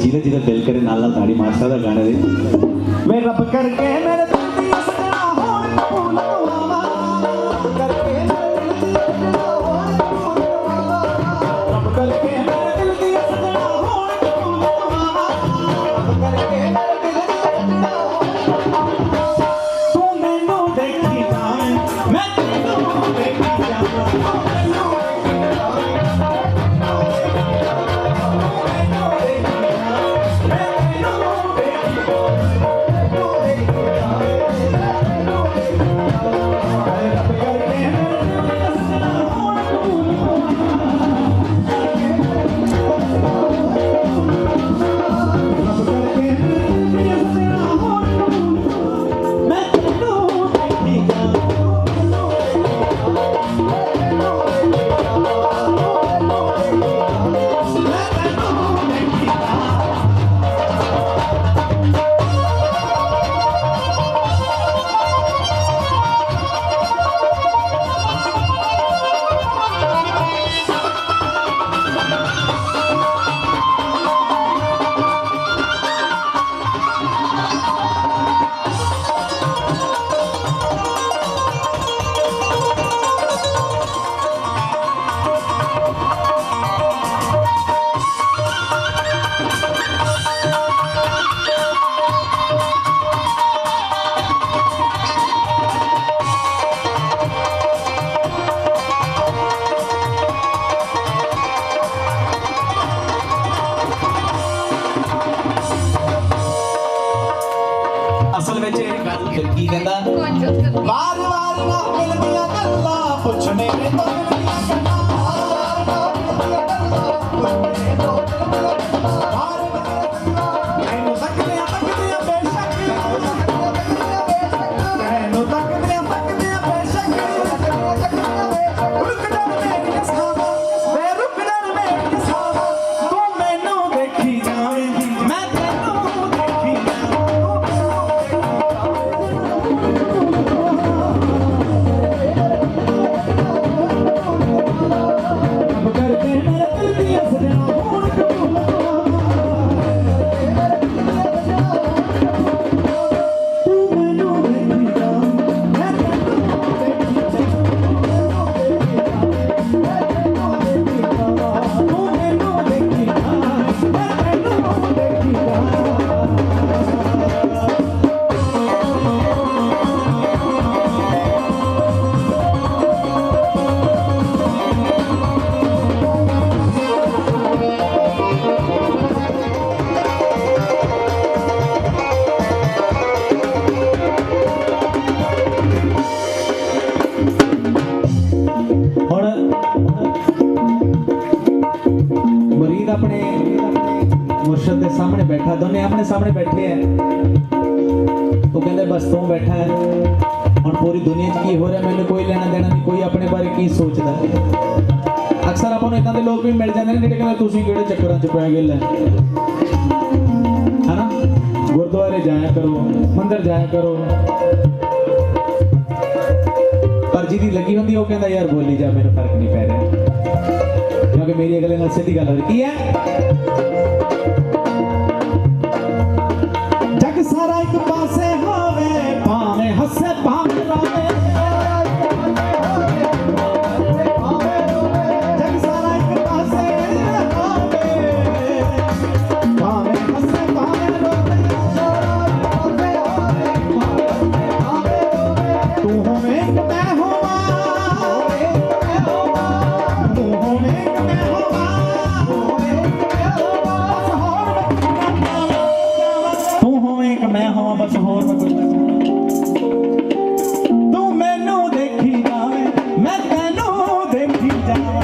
जिले जिले दिल करे नाल नाल ताड़ी मार सकदा गाने दे। वे रब करके मेरे दिल दी सजना होण फूल गवावा करके मेरे दिल दी सजना होण फूल गवावा रब करके मेरे दिल दी सजना होण फूल गवावा रब करके मेरे दिल दी सजना तू मैनू देखी जावे मैं तैनू देखी जावां असल में की कहता वार वार ना मिलदियां गल्लां पुछने ने तो मिलदियां गल्लां मैनू तकदियां तकदियां बेशक मैनू तकदियां तकदियां बेशक रुक जा मेरी सावा वे रुक जा मेरी सावा तू मैनू देखी जावेंगी मैं तैनू देखी जावां मुरीद अपने मुर्शद के सामने बैठा, दोनों अपने सामने बैठे हैं तो कहते बस तू बैठा है और पूरी दुनिया की हो रहा मैंने कोई लेना देना नहीं, कोई अपने बारे की सोचता है। अक्सर अपन इतना के लोग भी मिल जाते हैं जिहड़े तुसीं किहड़े चक्करां च पै गए है ना, गुरुद्वारे जाया करो मंदिर जाया करो, पर जिहदी लगी होंदी वो कहता यार बोली जा मेरे फर्क नहीं पै रहा, क्योंकि मेरी अगले नाल सीधी गल हो रही है। जग सारा एक पासे होवे भावें हसे भावें रोवे, जग सारा एक पासे होवे भावें हसे भावें रोवे, तू होवे मैं होवा तू होवे मैं होवा तू होवे मैं होवा बस होर मैं कोई तू मैनू देखी जावे मैं तैनू देखी जावां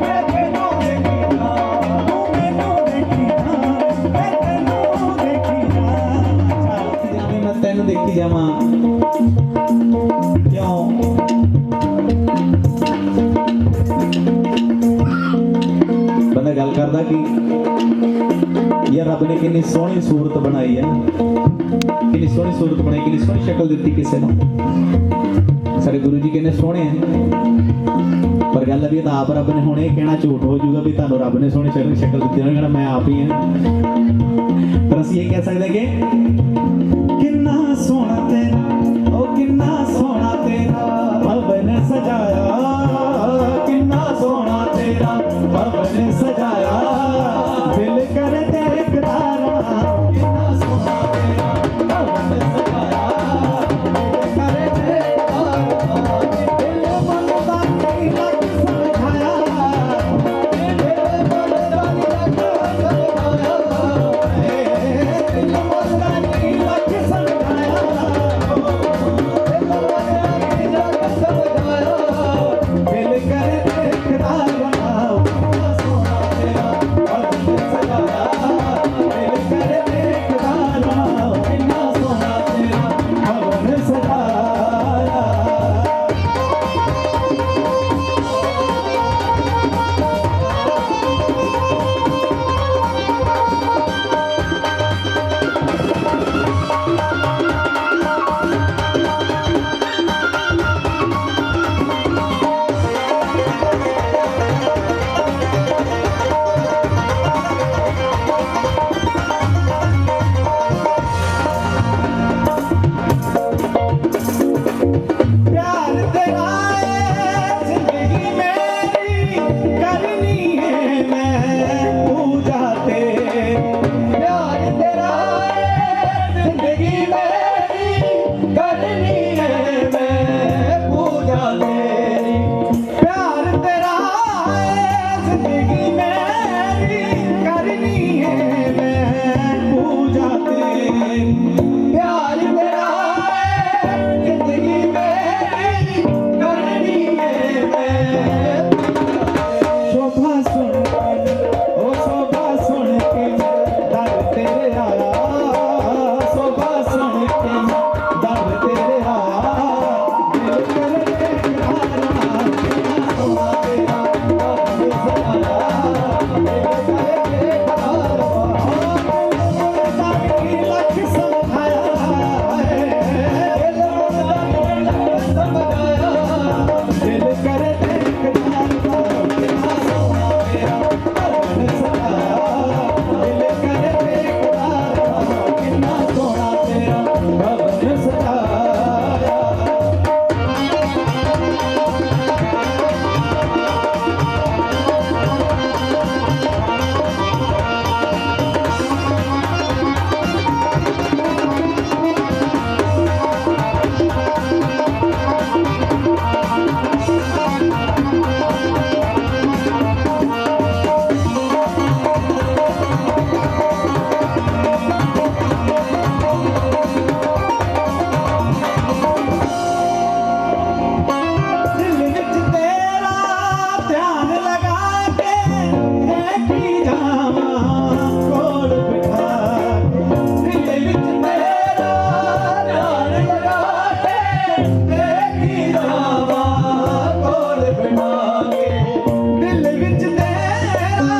मैं तैनू देखी जावां तू मैनू देखी जावे मैं तैनू देखी जावां मैं तैनू देखी जावां क्यों बंदा गल करदा कि यार रब ने कितनी सोहनी सूरत बनाई है, कितनी सोहनी सूरत बनाई, कितनी सोहनी शक्ल दी किसी ने। सारे गुरु जी कितने सोहने हैं, पर गल भी तो आप रब ने हुणे कहना झूठ हो जाऊगा भी तुहानू रब ने सोहनी शक्ल दी, उन्होंने कहना मैं आप ही हाँ। पर असीं ये कह सकते कि किन्ना सोहना तेरा, ओ किन्ना सोहना तेरा भवन सजाया, किन्ना सोहना तेरा भवन सजाया, दिल करे देखदा रहा, किन्ना सोहना तेरा भवन सजाया, दिल करे देखदा रहा, दिल मनदा नहीं लग समझाया, दिल मनदा नहीं लग समझाया, दिल मनदा नहीं लग समझाया, दिल मनदा नहीं लग समझाया, दिल करे देखदा रहा, किन्ना सोहना तेरा भवन सजाया, दिल करे देखदा रहा, किन्ना सोहना तेरा भवन सजाया। प्यार तेरा है जिंदगी मेरी करनी है मैं पूजा तेरी, प्यार तेरा है जिंदगी मेरी करनी है मैं पूजा तेरी, प्यार तेरा है जिंदगी मेरी करनी है मैं पूजा तेरी, प्यार तेरा जिंदगी मेरी करनी है मैं। शोभा सुन के, ओ शोभा सुन के दर तेरे आया, शोभा सुन के दर तेरे आया, दिल करे देखदा रहा, किन्ना सोहना तेरा भवन सजाया, दिल करे देखदा रहा, मनदा नहीं लग समझाया, दिल मनदा नहीं लग समझाया, दिल करे देखदा रहा, किन्ना सोहना तेरा भवन सजाया, दिल करे देखदा रहा, किन्ना सोहना तेरा भवन सजाया। दिल विच तेरा ध्यान लगा के देखी जावां कोल बिठा के, दिल विच तेरा ध्यान लगा के देखी जावां कोल बिठा के, दिल विच तेरा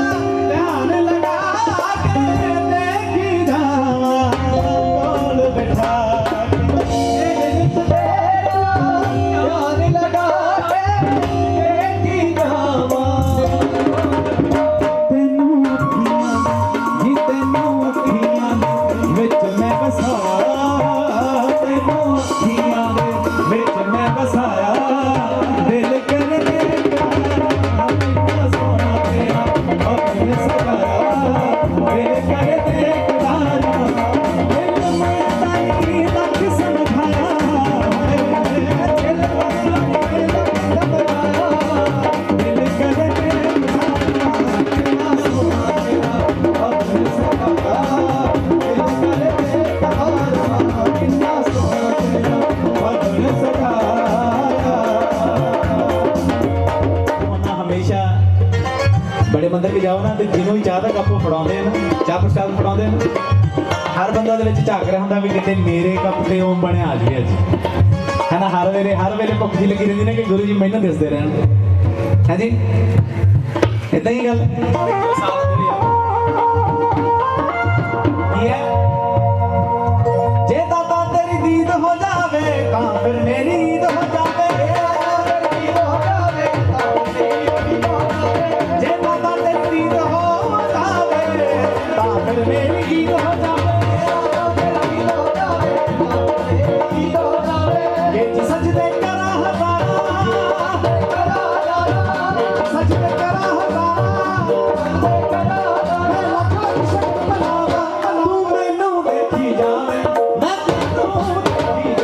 ध्यान लगा के देखी जावां कोल बिठा के, दिल विच तेरा ध्यान लगा के देखी जावां, तैनू अखियां जी तैनू अखियां विच मैं बसाया, तैनू अखियां विच मैं बसाया, दिल करे देखदा रहा, किन्ना सोहना तेरा भवन सजाया, दिल करे देखदा रहा, दिल मनदा नहीं लग समझाया, दिल मनदा नहीं लग समझाया, दिल करे देखदा रहा, किन्ना सोहना तेरा भवन सजाया, दिल करे देखदा रहा, किन्ना सोहना तेरा भवन सजाया। ਉਹਨਾਂ हमेशा बड़े मंदिर के जाओ ना तो जिन्हों भी चाह का कप फड़ाते हैं ना, चाह प्रसाद फड़ाते हैं ना, हर बंदा दे विच झाक रहा होंदा भी किते मेरे कप ते ओम बने आ जाए अज, है ना। हर वेले भुख जी लगी रहती ना कि गुरु जी मैनू दसते रहन, है जी, इदां ही गल। फिर मेरी गीत हो जावे गिच सजदे करा हजारा सजदे करा हजारा तू मैनू देखी जावे मैं तैनू देखी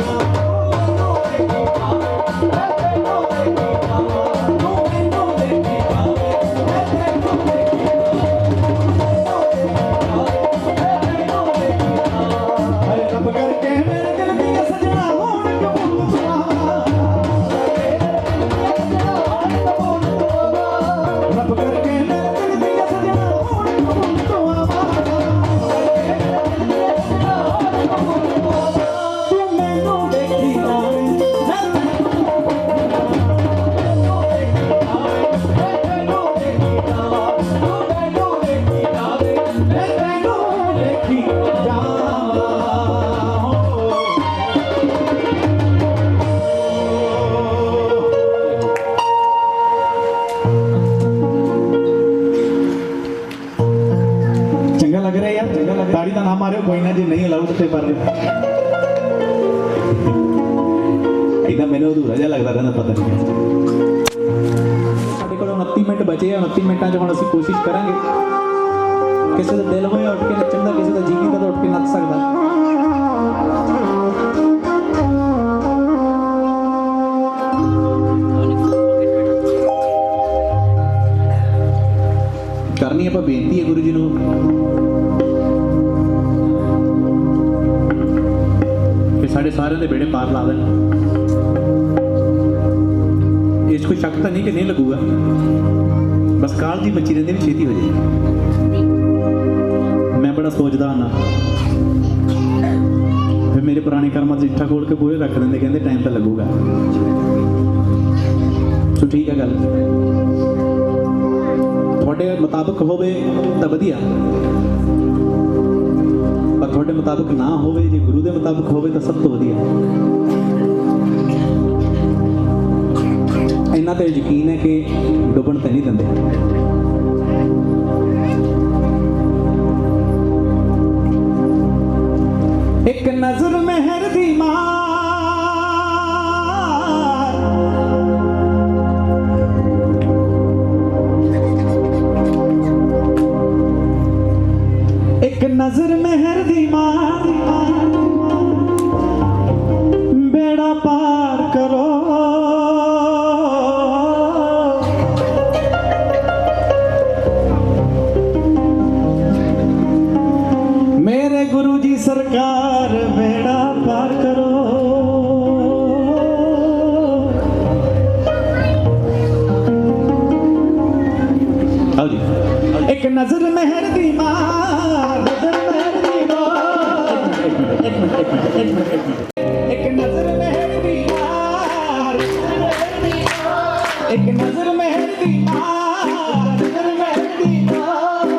ताड़ी का नाम मारो कोई ना जी नहीं अलाउड थे पर इतना मैंने अधूरा जिहा लगता रहता पता नहीं ਸਾਡੇ ਕੋਲ 29 ਮਿੰਟ ਬਚੇ ਆ 29 ਮਿੰਟਾਂ 'ਚ ਹੁਣ ਅਸੀਂ ਕੋਸ਼ਿਸ਼ ਕਰਾਂਗੇ ਕਿਸੇ ਦਾ ਦਿਲ ਹੋਇਆ ਉੱਠ ਕੇ ਨੱਚਣ ਦਾ ਕਿਸੇ ਦਾ ਜੀ ਨਹੀਂ ਤਾਂ ਉੱਠ ਕੇ ਨੱਚ ਸਕਦਾ ਕਰਨੀ ਆਪਾਂ ਬੇਨਤੀ ਹੈ ਗੁਰੂ ਜੀ ਨੂੰ साढ़े सारे दे बेड़े पार ला दें इस कोई शक तो नहीं कि नहीं लगूगा बस काल की मची रहती भी छेती हो जाए मैं बड़ा सोचता हाँ फिर मेरे पुराने कर्म चिट्ठा खोल के पूरे रख देंगे कहते टाइम तो लगूगा तो ठीक है गल थोड़े मुताबिक होवे तो वधिया पर थोड़े मुताबिक ना होवे जे गुरु दे मुताबिक होवे तो सब तो वधिया इन्ना तो यकीन है कि डुबन तो नहीं देंगे एक नजर मेहर दी मार एक नजर मेहर दी मार बेड़ा पार करो मेरे गुरु जी सरकार बेड़ा पार करो आओ जी एक नजर मेहर दी मार नजर मेहर दी मार एक नजर मेहर दी मार एक नजर मेहर दी मार नजर मेहर दी मार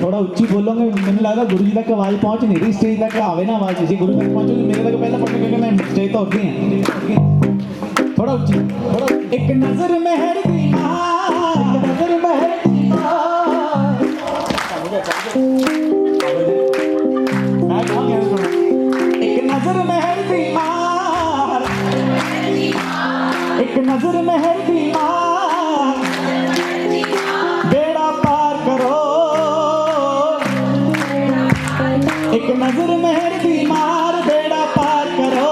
थोड़ा उच्ची बोलोगे मैंने लगा गुरु जी तक आवाज पहुंच नहीं रही स्टेज तक आवे ना आवाज जी गुरु तक पहुंचोगी मेरे तक पहले पहुंचोगे क्योंकि मैं स्टेज तो होती है थोड़ा उच्ची थोड़ा एक नजर मेहर दी मार नजर मेहर दी मार एक नजर मेहर दी मार एक नजर मेहर दी मार बेड़ा पार करो एक नजर मेहर दी मार बेड़ा पार करो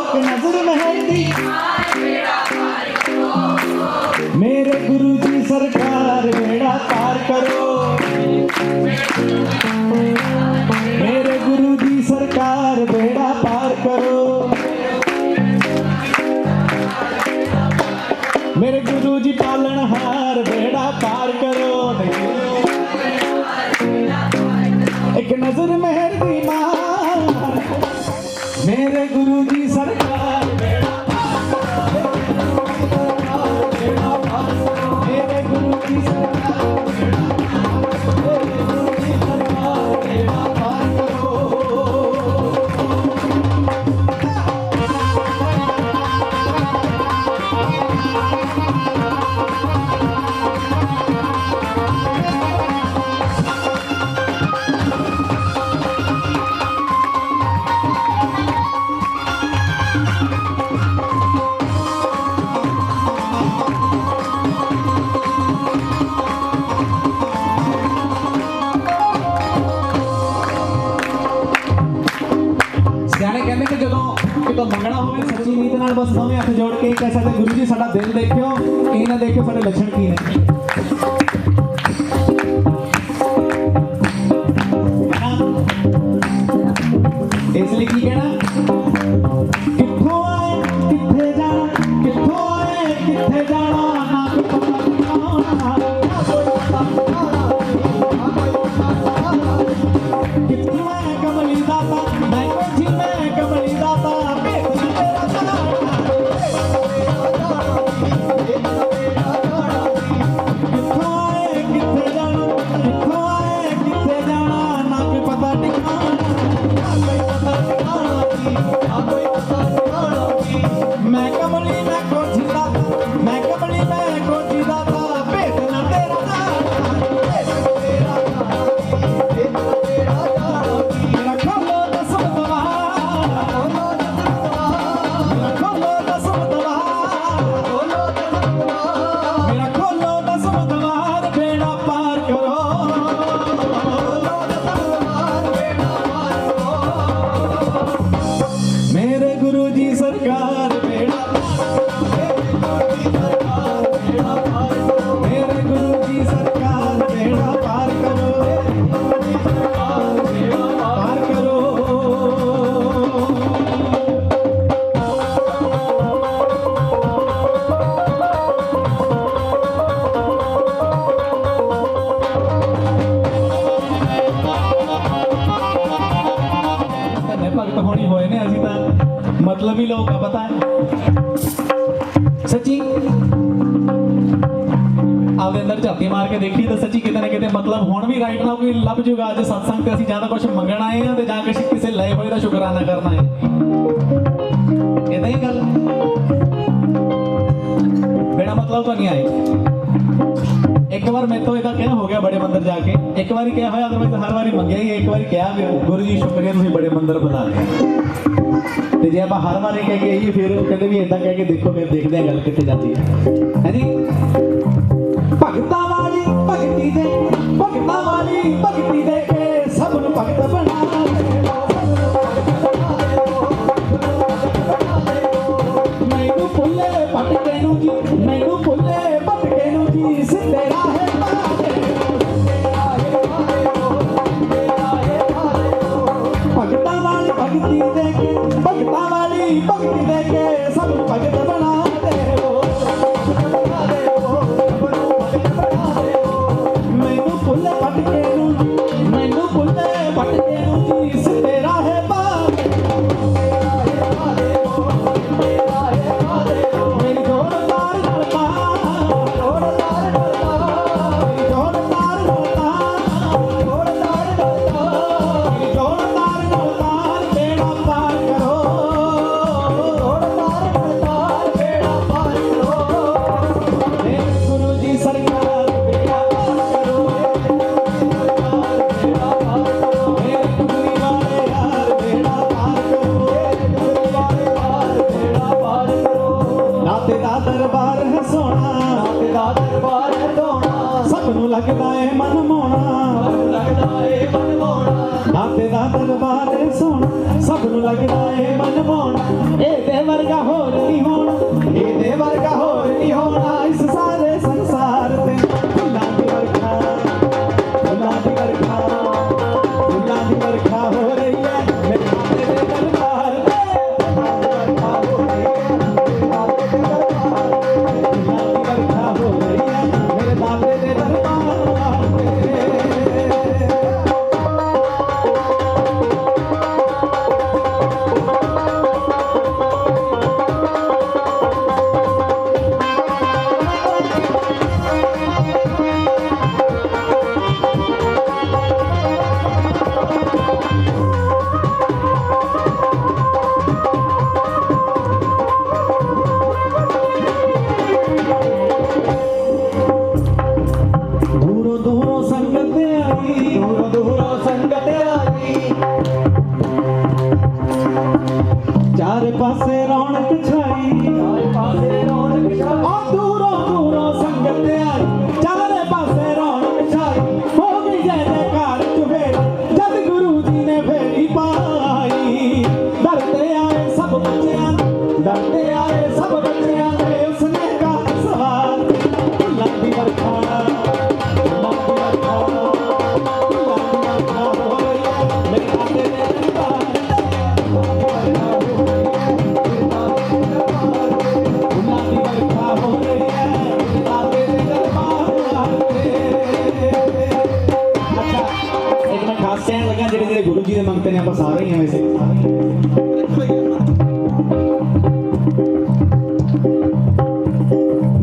एक नजर मेहर दी मेरे गुरु जी सरकार बेड़ा पार करो मेरे गुरु जी सरकार बेड़ा पार करो मेरे गुरु जी पालनहार बेड़ा पार करो एक नजर मेहर दी मार मेरे गुरु जी सरकार बेड़ा पार करो मेरे गुरु जी सरकार बेड़ा पार करो ਕਿਸੇ ਤੋਂ ਮੰਗਣਾ ਹੋਵੇ ਸੱਚੀ ਨੀਤ ਨਾਲ ਬਸ ਦੋਵੇਂ ਹੱਥ ਜੋੜ ਕੇ ਕਹਿ ਸਕਦੇ ਗੁਰੂ ਜੀ ਸਾਡਾ ਦਿਲ ਦੇਖਿਓ ਇਹ ਨਾ ਦੇਖਿਓ ਸਾਡੇ ਲੱਛਣ ਕੀ ਨੇ ਇਸ ਲਈ ਕੀ ਕਹਿਣਾ ਕਿੱਥੋਂ ਆਏ ਕਿੱਥੇ ਜਾਣਾ ਕਿੱਥੋਂ ਆਏ ਕਿੱਥੇ ਜਾਣਾ ਨਾ ਕੋਈ ਪਤਾ ਠਿਕਾਣਾ ਕਿੱਥੋਂ ਮੈਂ ਕਮਲੀ ਦਾਤਾ ਮੈਂ ਕੋਈ ਮੈਂ ਕਮਲੀ ਦਾਤਾ ਭੇਤ ਨਾ ਤੇਰਾ ਕਰਾਣਾ ਕਿੱਥੋਂ ਆਏ ਕਿੱਥੇ ਜਾਣਾ ਕਿੱਥੋਂ ਆਏ ਕਿੱਥੇ ਜਾਣਾ ਨਾ ਕੋਈ ਪਤਾ ਠਿਕਾਣਾ मैं कमली मैं कोठी दाता मैं कमली मैं कोठी दाता भेद ना तेरा मेरा खोलो दसम द्वार मेरा खोलो दसम द्वार मेरा खोलो दसम द्वार बेड़ा पार करो मेरे गुरु जी सरकार मेरे गुरु जी सरकार बेड़ा पार करो पार करो भगत होनी होए ने असी तां मतलब ही लोग का पता है सच्ची आपके अंदर झाती मार के देखी तो सच्ची कितने ना कितने मतलब हुण भी राइट ना कोई लभ जूगा अज सत्संग ते असीं जां तां कुछ मंगण आए हैं ते जां किसी लए होए दा शुकराना करना है इदां ही गल बिना मतलब तो नहीं आई एक बार मैं तो इदा कहना हो गया बड़े मंदिर जाके एक बार क्या होया अदरवाइज हर बारी मंगे ही एक बार क्या गुरु जी शुक्रिया तुसीं बड़े मंदिर बना लिया ते जे आप हर बार कह के आइए फिर वो कहते भी इदा कह के देखो फिर देखते हैं गल कितने जाती है जी भगता वाली भगती दे भगता वाली भगती दे के सब नूं भगत बना मैनू भुले भटके नूं जी मैनू भुले भटके नूं जी सिद्धे राहे भगता वाली भगती दे के भगता वाली भगती दे के सब भगत बना दे मैनू भुले भटके नूं एक मैं खास कहने लगा जेडे जेडे गुरु जी दे मंगते ने आप सारे ही हैं वैसे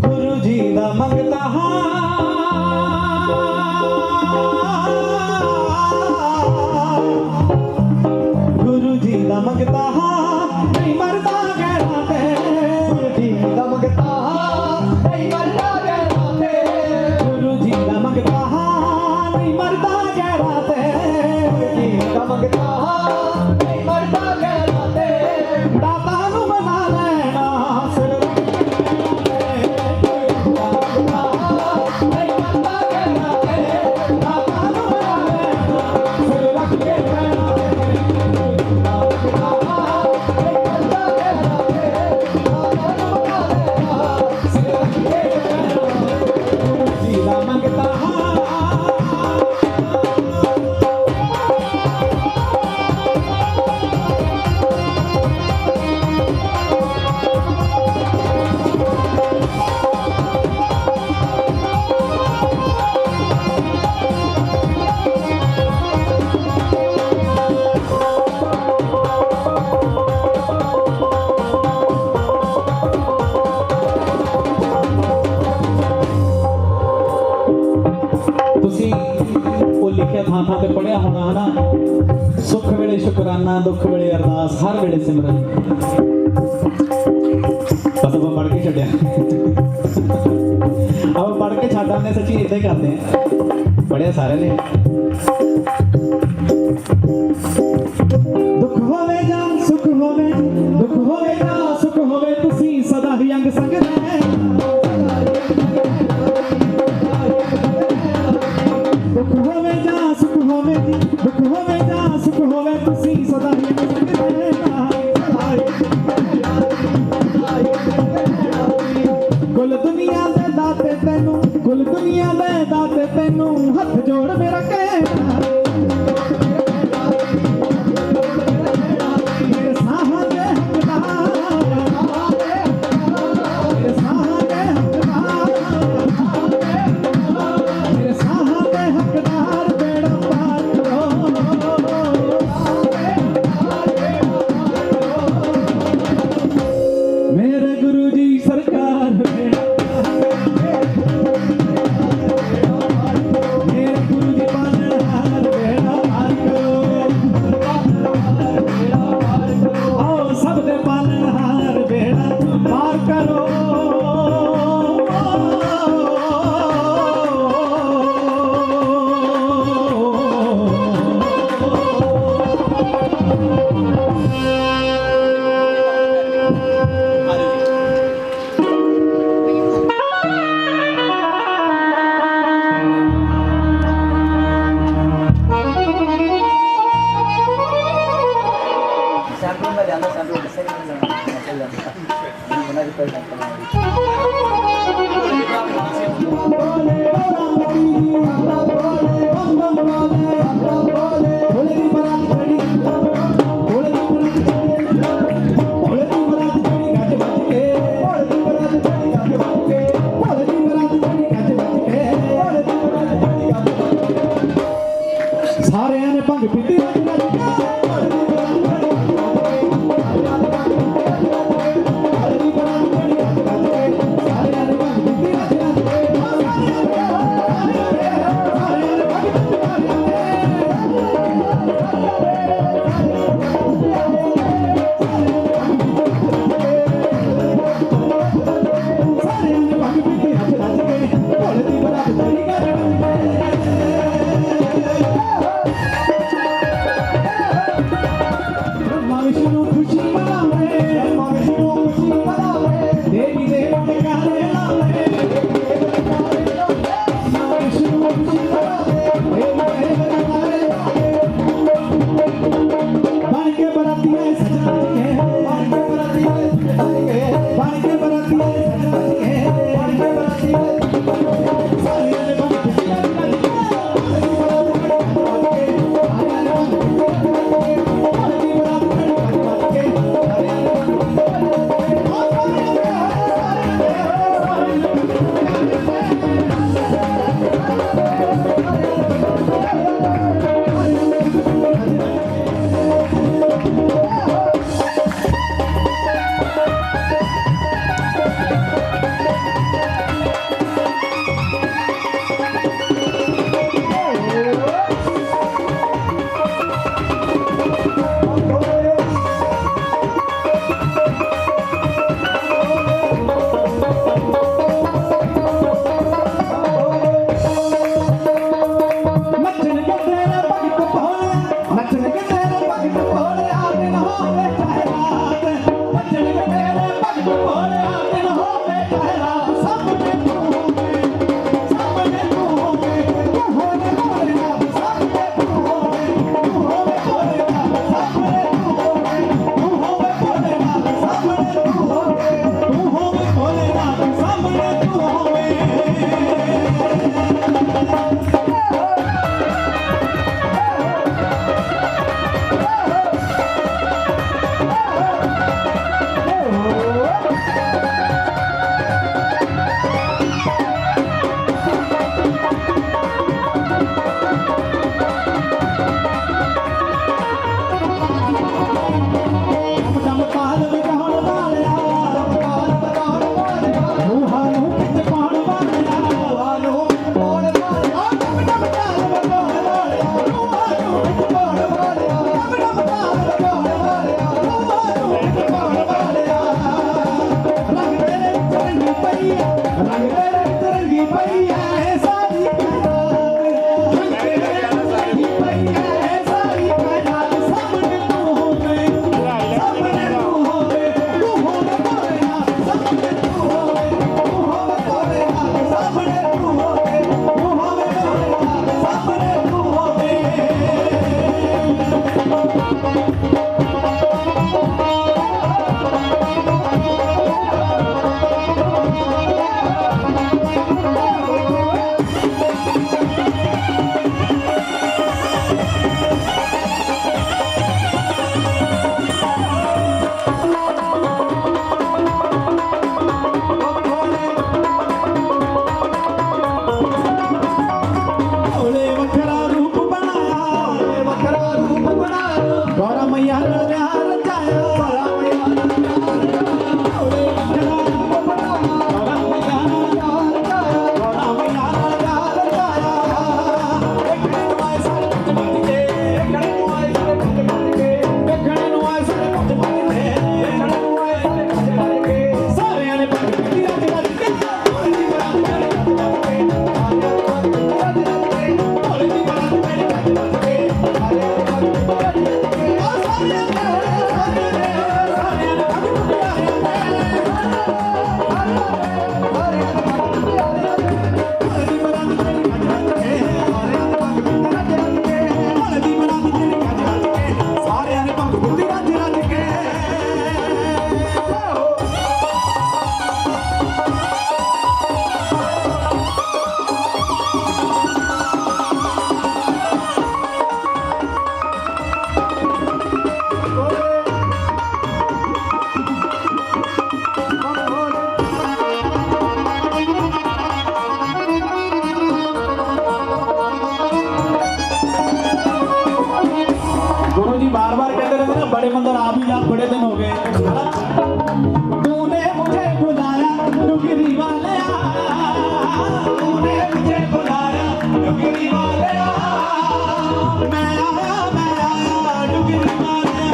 गुरु जी दा मंगता हां गुरु जी दा मंगता हां नहीं मरदा गैरां ते गुरु जी दा मंगता हां नहीं मरदा गैरां ते गुरु जी दा मंगता हां नहीं मरदा गैरां ते गुरु जी दा मंगता हां नहीं मरदा गैरां ते दाता नू मना लेना सिर लिखिया थां थां ते पढ़िया होना है ना सुख वेले शुकराना दुख वेले अरदास हर वेले सिमरन बस अब पढ़ के छड्या अब पढ़ के छड्ड आने सच्ची इदां ही करते हैं पढ़िया सारे ने दुख होवे जां सुख होवे दुख होवे जां सुख होवे तुसी सदा ही अंग संग रहे दुख होवे जां सुख होवे दुख होवे जां सुख होवे तुसी सदा ही संग रहना कुल दुनिया दे दाते तैनू कुल दुनिया दे दाते तैनू हथ जोड़ मेरा कहना मेरे साहां दे हकदार मेरे साहां दे हकदार मेरे साहां दे हकदार बेड़ा पार करो मेरे गुरु जी सरकार बेड़ा मेरे गुरु जी पालनहार बेड़ा पार करो आओ सब दे पालनहार बेड़ा पार करो सारे ने भंग पीती नचन के तेरे भगत भोले दिन होवे चाहे रात नचन के तेरे भगत भोले दिन होवे चाहे रात सामने तू होवे सामने तू होवे तू होवे भोलेनाथ सामने तू होवे भोलेनाथ सामने तू होवे भोलेनाथ सामने तू होवे भोलेनाथ सामने तू होवे ਟਮ ਤਾਲ ਵਜਾਉਣ ਵਾਲਿਆ ਤਾਲ ਵਜਾਉਣ ਵਾਲਿਆ ਰੂਹਾਂ ਨੂੰ ਵਿੱਚ ਪਾਉਣ ਵਾਲਿਆ ਰੂਹਾਂ ਨੂੰ ਵਿੱਚ ਪਾਉਣ ਵਾਲਿਆ ਟਮ ਟਮ ਤਾਲ ਵਜਾਉਣ ਵਾਲਿਆ ਰੂਹਾਂ ਨੂੰ ਵਿੱਚ ਪਾਉਣ ਵਾਲਿਆ ਟਮ ਟਮ ਤਾਲ ਵਜਾਉਣ ਵਾਲਿਆ ਰੂਹਾਂ ਨੂੰ ਵਿੱਚ ਪਾਉਣ ਵਾਲਿਆ ਰੰਗ ਤੇਰੇ ਵਿੱਚ ਰੰਗੀ ਪਈ ਐ ਰੰਗ ਤੇਰੇ ਵਿੱਚ ਰੰਗੀ ਪਈ ਐ ਸਾਰੀ ਕਾਇਨਾਤ ਰੰਗ ਤੇਰੇ ਵਿੱਚ ਰੰਗੀ ਪਈ ਐ ਸਾਰੀ ਕਾਇਨਾਤ ਸਾਹਮਣੇ ਤੂੰ ਹੋਵੇਂ ਸਾਹਮਣੇ ਤੂੰ ਹੋਵੇ ਤੂੰ ਹੋਵੇ ਭੋਲੇਨਾਥ ਸਾਹਮਣੇ ਤੂੰ ਹੋਵੇ ਭੋਲੇਨਾਥ ਸਾਹਮਣੇ ਤੂੰ ਹੋਵੇ ਭੋਲੇਨਾਥ ਸਾਹਮਣੇ ਤੂੰ ਹੋਵੇ ਭੋਲੇ ਵੱਖਰਾ ਰੂਪ ਬਣਾਇਆ ਗੌਰਾ ਮਈਆ ਨਾਲ ਵਿਆਹ ਰਚਾਇਆ ਗੌਰਾ ਮਈਆ ਨਾਲ ਵਿਆਹ ਰਚਾਇਆ ਭੋਲੇ ਵੱਖਰਾ ਰੂਪ ਬਣਾਇਆ ਗੌਰਾ ਮਈਆ ਨਾਲ ਵਿਆਹ ਰਚਾਇਆ ਗੌਰਾ ਮਈਆ ਨਾਲ ਵਿਆਹ ਰਚਾਇਆ ਦੇਖਣੇ ਨੂੰ ਆਏ ਸਾਰੇ ਪੁੱਤ ਮੰਨ ਕੇ ਦੇਖਣੇ ਨੂੰ ਆਏ ਸਾਰੇ ਪੁੱਤ ਮੰਨ ਕੇ ਦੇਖਣੇ ਨੂੰ ਆਏ ਸਾਰੇ ਪੁੱਤ ਮੰਨ ਕੇ ਦੇਖਣੇ ਨੂੰ ਆਏ ਸਾਰੇ ਪੁੱਤ ਮੰਨ ਕੇ ਸਾਰਿਆਂ ਨੇ ਭਗਤ ਕੀਤੀ ਰੱਜ ਰੱਜ ਕੇ ਭੋਲੇ ਦੀ ਬਰਾਤ ਮੇਰੇ ਰੱਜ ਰੱਜ ਕੇ ਸਾਰਿਆਂ ਨੇ ਭਗਤ ਕੀਤੀ ਰੱਜ ਰੱਜ ਕੇ ਭੋਲੇ ਦੀ ਬਰਾਤ ਮੇਰੇ ਰੱਜ ਰੱਜ ਕੇ ਸਾਰਿਆਂ ਨੇ ਭਗਤ ਕੀਤੀ ਰੱਜ ਰੱਜ ਕੇ ਆ ਸਾਰਿਆਂ ਨੇ ਭਗਤ ਪਿਆਰਿਆਂ ਨੇ ਸਾਰਿਆਂ ਨੇ ਭਗਤ ਪਿਆਰਿਆਂ ਨੇ ਭੋਲੇ ਦੀ ਬਰਾਤ ਮੇਰੀ ਰੱਜ ਰੱਜ ਕੇ ਸਾਰਿਆਂ ਨੇ ਭਗਤ ਕੀਤੀ ਰੱਜ ਰੱਜ ਕੇ ਭੋਲੇ ਦੀ ਬਰਾਤ ਮੇਰੀ ਰੱਜ ਰੱਜ ਕੇ ਸਾਰਿਆਂ ਨੇ ਭਗਤ ਕੀਤੀ ਰੱਜ ਰੱਜ ਕੇ गुरु जी बार बार कहते रहते ना बड़े मंदिर आप ही आप बड़े दिन हो गए तूने मुझे बुलाया डुगरी वाले तूने मुझे बुलाया डुगरी वाले मैं आया डुगरी वाले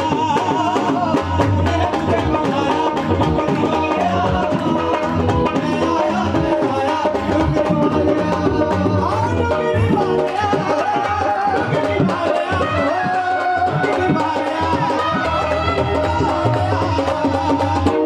तूने मुझे बुलाया डुगरी वाले मैं आया डुगरी वाले डुगरी वाले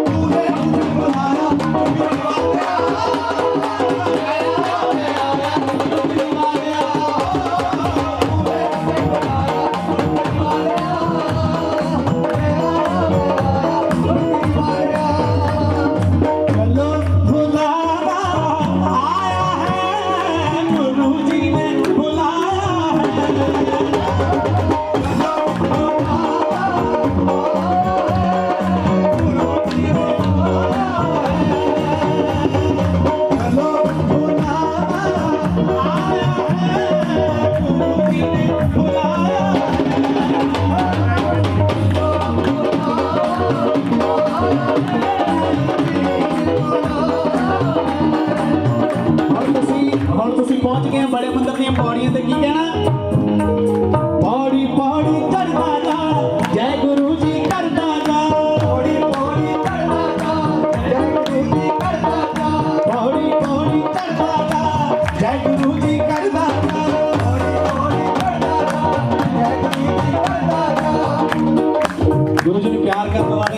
गुरु जी ने प्यार करने वाले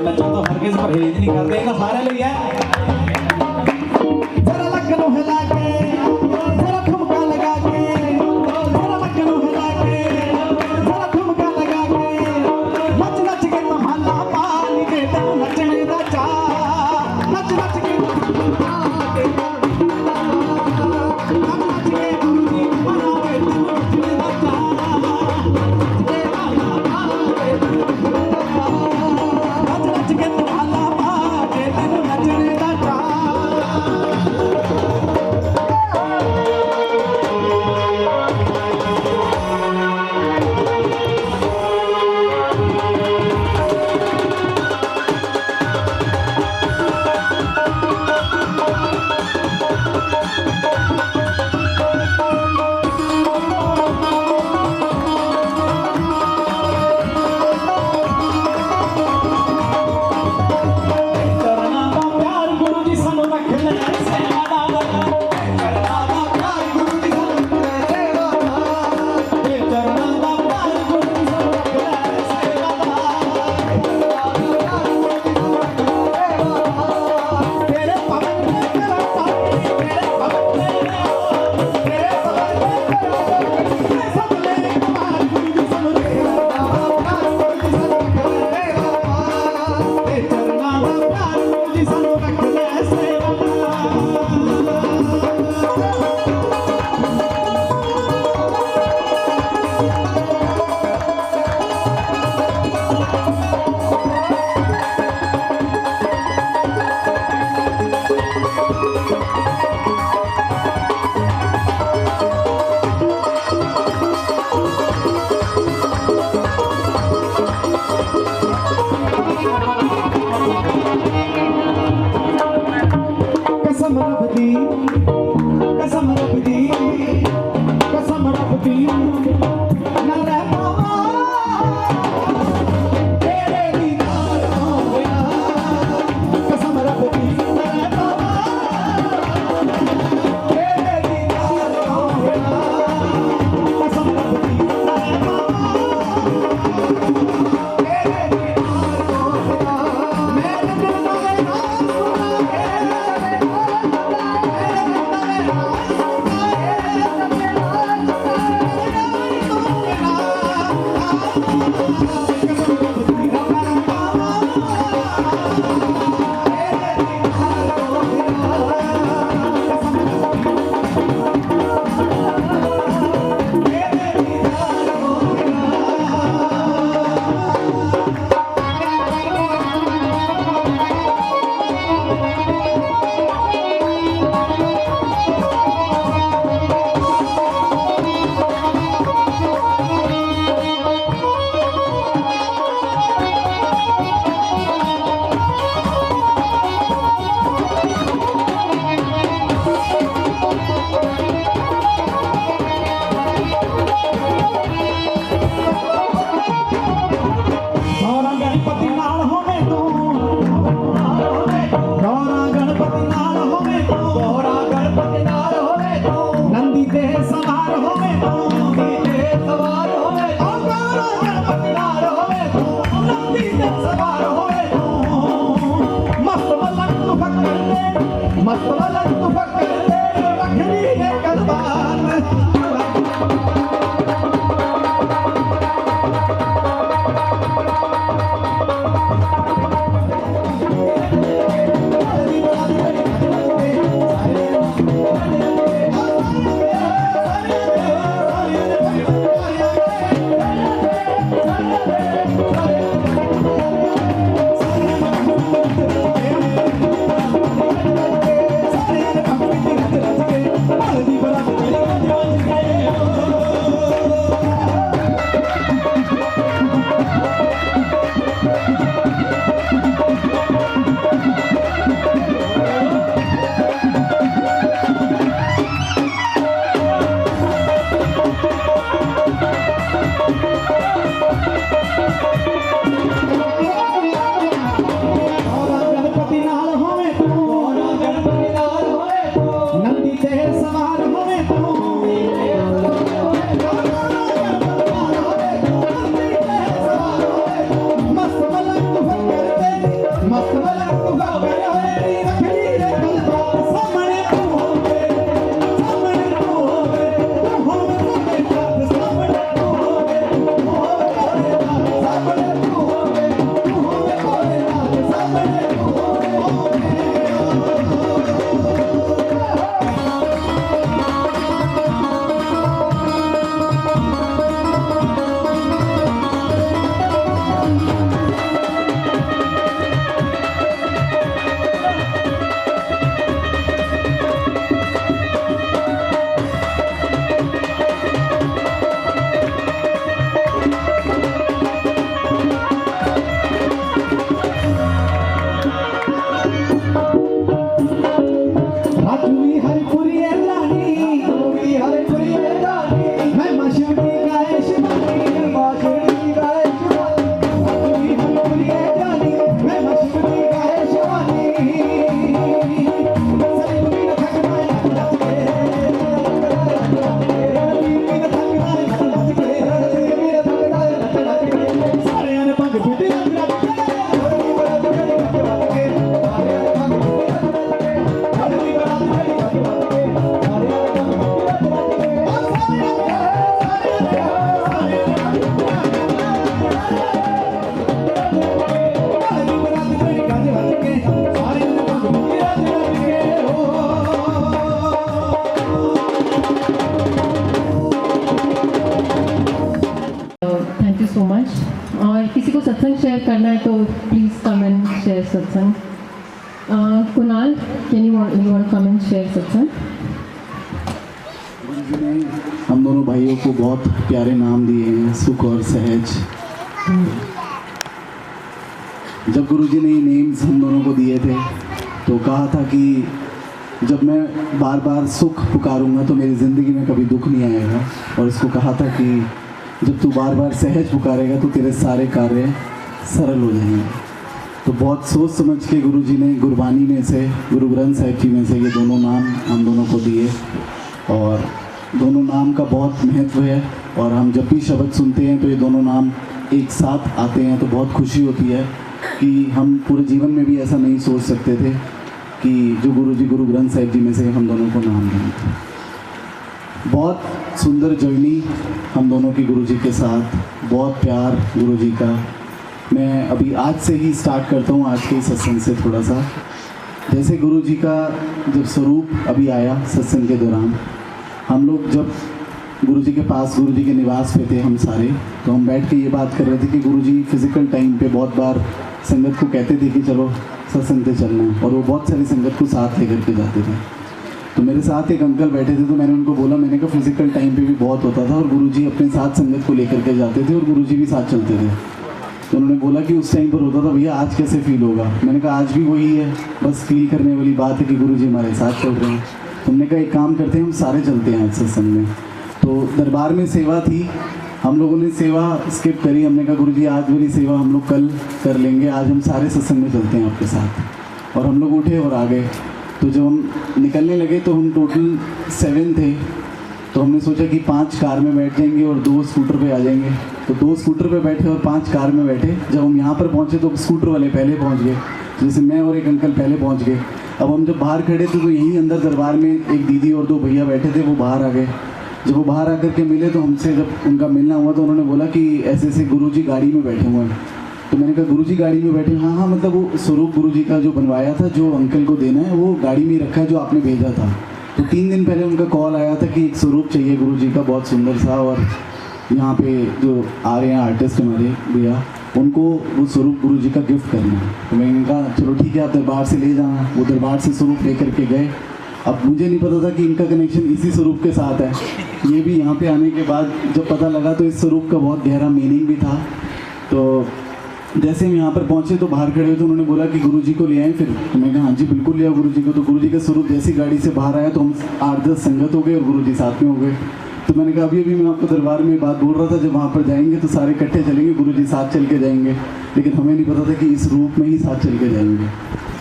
नचन तो हर किसी परहेज नहीं करते, इन्हें सारे लिए है। जरा लखनऊ हिला के, जरा ठुमका लगा के, जरा लखनऊ हिला के, जरा ठुमका लगा के, नच नच के महला पानी दे दो नचने दा चा, नच नच के महला दे दो, नच नच के गुरुजी बनावे तू नचने दा चा, नच नच के महला पाके तू थैंक यू सो मच। और किसी को सत्संग शेयर करना है तो प्लीज़ कम एंड शेयर सत्संग। Kunal, can you want come and share सत्संग? गुरुजी ने हम दोनों भाइयों को बहुत प्यारे नाम दिए हैं, सुख और सहज। जब गुरुजी ने ये नेम्स हम दोनों को दिए थे तो कहा था कि जब मैं बार बार सुख पुकारूंगा तो मेरी ज़िंदगी में कभी दुख नहीं आएगा, और इसको कहा था कि जब तू बार बार सहज पुकारेगा तो तेरे सारे कार्य सरल हो जाएंगे। तो बहुत सोच समझ के गुरुजी ने गुरबानी में से, गुरु ग्रंथ साहिब जी में से ये दोनों नाम हम दोनों को दिए, और दोनों नाम का बहुत महत्व है। और हम जब भी शब्द सुनते हैं तो ये दोनों नाम एक साथ आते हैं तो बहुत खुशी होती है कि हम पूरे जीवन में भी ऐसा नहीं सोच सकते थे कि जो गुरुजी गुरु ग्रंथ साहिब जी में से हम दोनों को नाम देंगे। बहुत सुंदर जर्नी हम दोनों की गुरुजी के साथ, बहुत प्यार गुरुजी का। मैं अभी आज से ही स्टार्ट करता हूँ, आज के सत्संग से थोड़ा सा। जैसे गुरुजी का जब स्वरूप अभी आया सत्संग के दौरान, हम लोग जब गुरुजी के पास, गुरुजी के निवास पे थे हम सारे, तो हम बैठ के ये बात कर रहे थे कि गुरुजी फिज़िकल टाइम पे बहुत बार संगत को कहते थे कि चलो सत्संग पे चलना है, और वो बहुत सारी संगत को साथ लेकर के जाते थे। तो मेरे साथ एक अंकल बैठे थे, तो मैंने उनको बोला, मैंने कहा फिज़िकल टाइम पे भी बहुत होता था और गुरुजी अपने साथ संगत को लेकर के जाते थे और गुरुजी भी साथ चलते थे। तो उन्होंने बोला कि उस टाइम पर होता था, भैया आज कैसे फील होगा? मैंने कहा आज भी वही है, बस फील करने वाली बात है कि गुरुजी हमारे साथ चल रहे हैं। तुमने कहा एक काम करते हैं, हम सारे चलते हैं आज सत्संग में। तो दरबार में सेवा थी, हम लोगों ने सेवा स्किप करी। हमने कहा गुरुजी आज वाली सेवा हम लोग कल कर लेंगे, आज हम सारे सत्संग में चलते हैं आपके साथ। और हम लोग उठे और आ गए। तो जब हम निकलने लगे तो हम टोटल 7 थे। तो हमने सोचा कि 5 कार में बैठ जाएंगे और 2 स्कूटर पे आ जाएंगे। तो 2 स्कूटर पे बैठे और 5 कार में बैठे। जब हम यहाँ पर पहुँचे तो स्कूटर वाले पहले पहुँच गए, जैसे मैं और एक अंकल पहले पहुँच गए। अब हम जब बाहर खड़े थे तो यहीं अंदर दरबार में एक दीदी और 2 भैया बैठे थे, वो बाहर आ गए। जब वो बाहर आकर के मिले तो हमसे जब उनका मिलना हुआ तो उन्होंने बोला कि ऐसे ऐसे गुरुजी गाड़ी में बैठे हुए हैं। तो मैंने कहा गुरुजी गाड़ी में बैठे? हाँ हाँ, मतलब वो स्वरूप गुरुजी का जो बनवाया था, जो अंकल को देना है, वो गाड़ी में रखा है जो आपने भेजा था। तो 3 दिन पहले उनका कॉल आया था कि एक स्वरूप चाहिए गुरुजी का, बहुत सुंदर सा, और यहाँ पे जो आ रहे हैं आर्टिस्ट हमारे भैया, उनको वो स्वरूप गुरुजी का गिफ्ट करना है। तो मैंने कहा चलो ठीक है, आप दरबार से ले जाना। वो दरबार से स्वरूप लेकर के गए। अब मुझे नहीं पता था कि इनका कनेक्शन इसी स्वरूप के साथ है। ये भी यहाँ पे आने के बाद जब पता लगा तो इस स्वरूप का बहुत गहरा मीनिंग भी था। तो जैसे हम यहाँ पर पहुँचे तो बाहर खड़े हुए तो उन्होंने बोला कि गुरुजी को ले आए फिर। तो मैंने कहा हाँ जी बिल्कुल ले आओ गुरुजी को। तो गुरुजी का स्वरूप जैसी गाड़ी से बाहर आया तो हम 8-10 संगत हो गए और गुरुजी साथ में हो गए। तो मैंने कहा अभी मैं आपको दरबार में बात बोल रहा था, जब वहाँ पर जाएंगे तो सारे इकट्ठे चलेंगे, गुरुजी साथ चल के जाएंगे। लेकिन हमें नहीं पता था कि इस रूप में ही साथ चल के जाएंगे।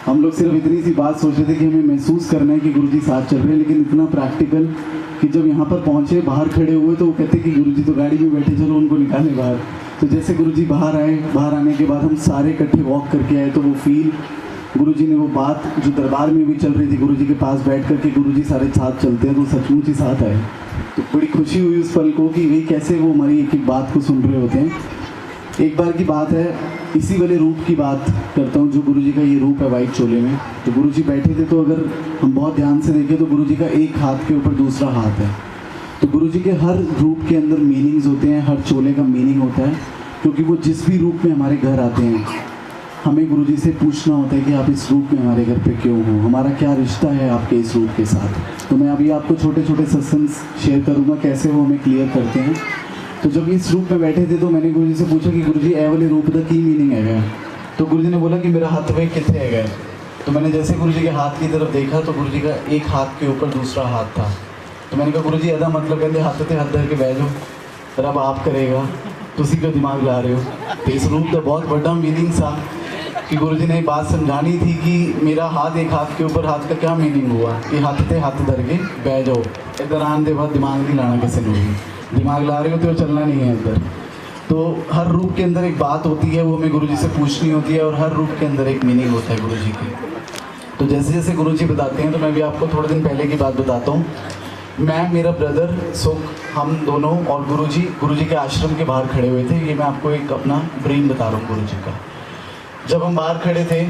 हम लोग सिर्फ इतनी सी बात सोच रहे थे कि हमें महसूस करना है कि गुरुजी साथ चल रहे हैं, लेकिन इतना प्रैक्टिकल कि जब यहाँ पर पहुँचे, बाहर खड़े हुए तो वो कहते कि गुरुजी तो गाड़ी में बैठे, चलो उनको निकालें बाहर। तो जैसे गुरुजी बाहर आए, बाहर आने के बाद हम सारे इकट्ठे वॉक करके आए, तो वो फील, गुरुजी ने वो बात जो दरबार में भी चल रही थी, गुरुजी के पास बैठ कर के गुरुजी सारे साथ चलते हैं, तो सचमुच ही साथ आए। तो बड़ी खुशी हुई उस पल को कि भाई कैसे वो हमारी एक एक बात को सुन रहे होते हैं। एक बार की बात है, इसी वाले रूप की बात करता हूँ जो गुरुजी का ये रूप है वाइट चोले में। तो गुरुजी बैठे थे, तो अगर हम बहुत ध्यान से देखें तो गुरुजी का एक हाथ के ऊपर दूसरा हाथ है। तो गुरुजी के हर रूप के अंदर मीनिंग्स होते हैं, हर चोले का मीनिंग होता है, क्योंकि वो जिस भी रूप में हमारे घर आते हैं, हमें गुरुजी से पूछना होता है कि आप इस रूप में हमारे घर पे क्यों हो, हमारा क्या रिश्ता है आपके इस रूप के साथ। तो मैं अभी आपको छोटे छोटे सत्संग शेयर करूँगा कैसे वो हमें क्लियर करते हैं। तो जब इस रूप में बैठे थे तो मैंने गुरुजी से पूछा कि गुरुजी ए वाले रूप का की मीनिंग है? तो गुरुजी ने बोला कि मेरा हाथ वे कितने है। तो मैंने जैसे गुरुजी के हाथ की तरफ देखा तो गुरुजी का एक हाथ के ऊपर दूसरा हाथ था। तो मैंने कहा गुरुजी अदा मतलब कहते हाथ ते हाथ धर के बह जाओ, रब आप करेगा, तुसी क्यों दिमाग ला रहे हो। तो इस रूप का बहुत बड़ा मीनिंग था कि गुरुजी ने बात समझानी थी कि मेरा हाथ एक हाथ के ऊपर हाथ का क्या मीनिंग हुआ कि हाथ ते हाथ धर के बह जाओ, इधर आने के बाद दिमाग नहीं लाना किसी को भी, दिमाग ला रहे हो तो चलना नहीं है इधर। तो हर रूप के अंदर एक बात होती है, वो हमें गुरुजी से पूछनी होती है, और हर रूप के अंदर एक मीनिंग होता है गुरुजी के। तो जैसे जैसे गुरुजी बताते हैं तो मैं भी आपको थोड़े दिन पहले की बात बताता हूँ। मैं, मेरा ब्रदर सुख, हम दोनों और गुरुजी के आश्रम के बाहर खड़े हुए थे। ये मैं आपको एक अपना ड्रीम बता रहा हूँ गुरुजी का। जब हम बाहर खड़े थे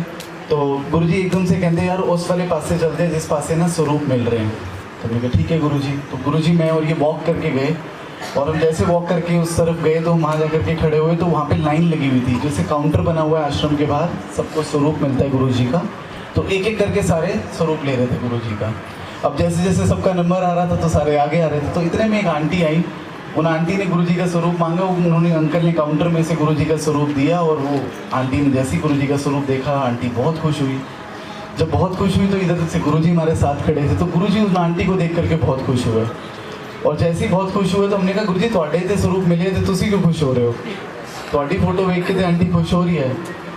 तो गुरुजी एकदम से कहते यार उस वाले पास से चलते हैं जिस पास से ना स्वरूप मिल रहे हैं। तो मैंने कहा ठीक है गुरुजी। तो गुरुजी मैं और ये वॉक करके गए। और हम जैसे वॉक करके उस तरफ गए तो वहाँ जा करके खड़े हुए तो वहाँ पे लाइन लगी हुई थी, जैसे काउंटर बना हुआ है आश्रम के बाहर, सबको स्वरूप मिलता है गुरुजी का, तो एक एक करके सारे स्वरूप ले रहे थे गुरुजी का। अब जैसे जैसे सबका नंबर आ रहा था तो सारे आगे आ रहे थे, तो इतने में एक आंटी आई, उन आंटी ने गुरुजी का स्वरूप मांगा, उन्होंने अंकल ने काउंटर में से गुरुजी का स्वरूप दिया, और वो आंटी ने जैसे ही गुरुजी का स्वरूप देखा आंटी बहुत खुश हुई। जब बहुत खुश हुई तो इधर से गुरुजी हमारे साथ खड़े थे, तो गुरुजी उस आंटी को देख करके बहुत खुश हुए, और जैसे ही बहुत खुश हुए तो हमने कहा गुरुजी ਤੁਹਾਡੇ ਤੇ स्वरूप मिले थे, तुसी क्यों खुश हो रहे हो, ਤੁਹਾਡੀ फोटो वेख के तो आंटी खुश हो रही है।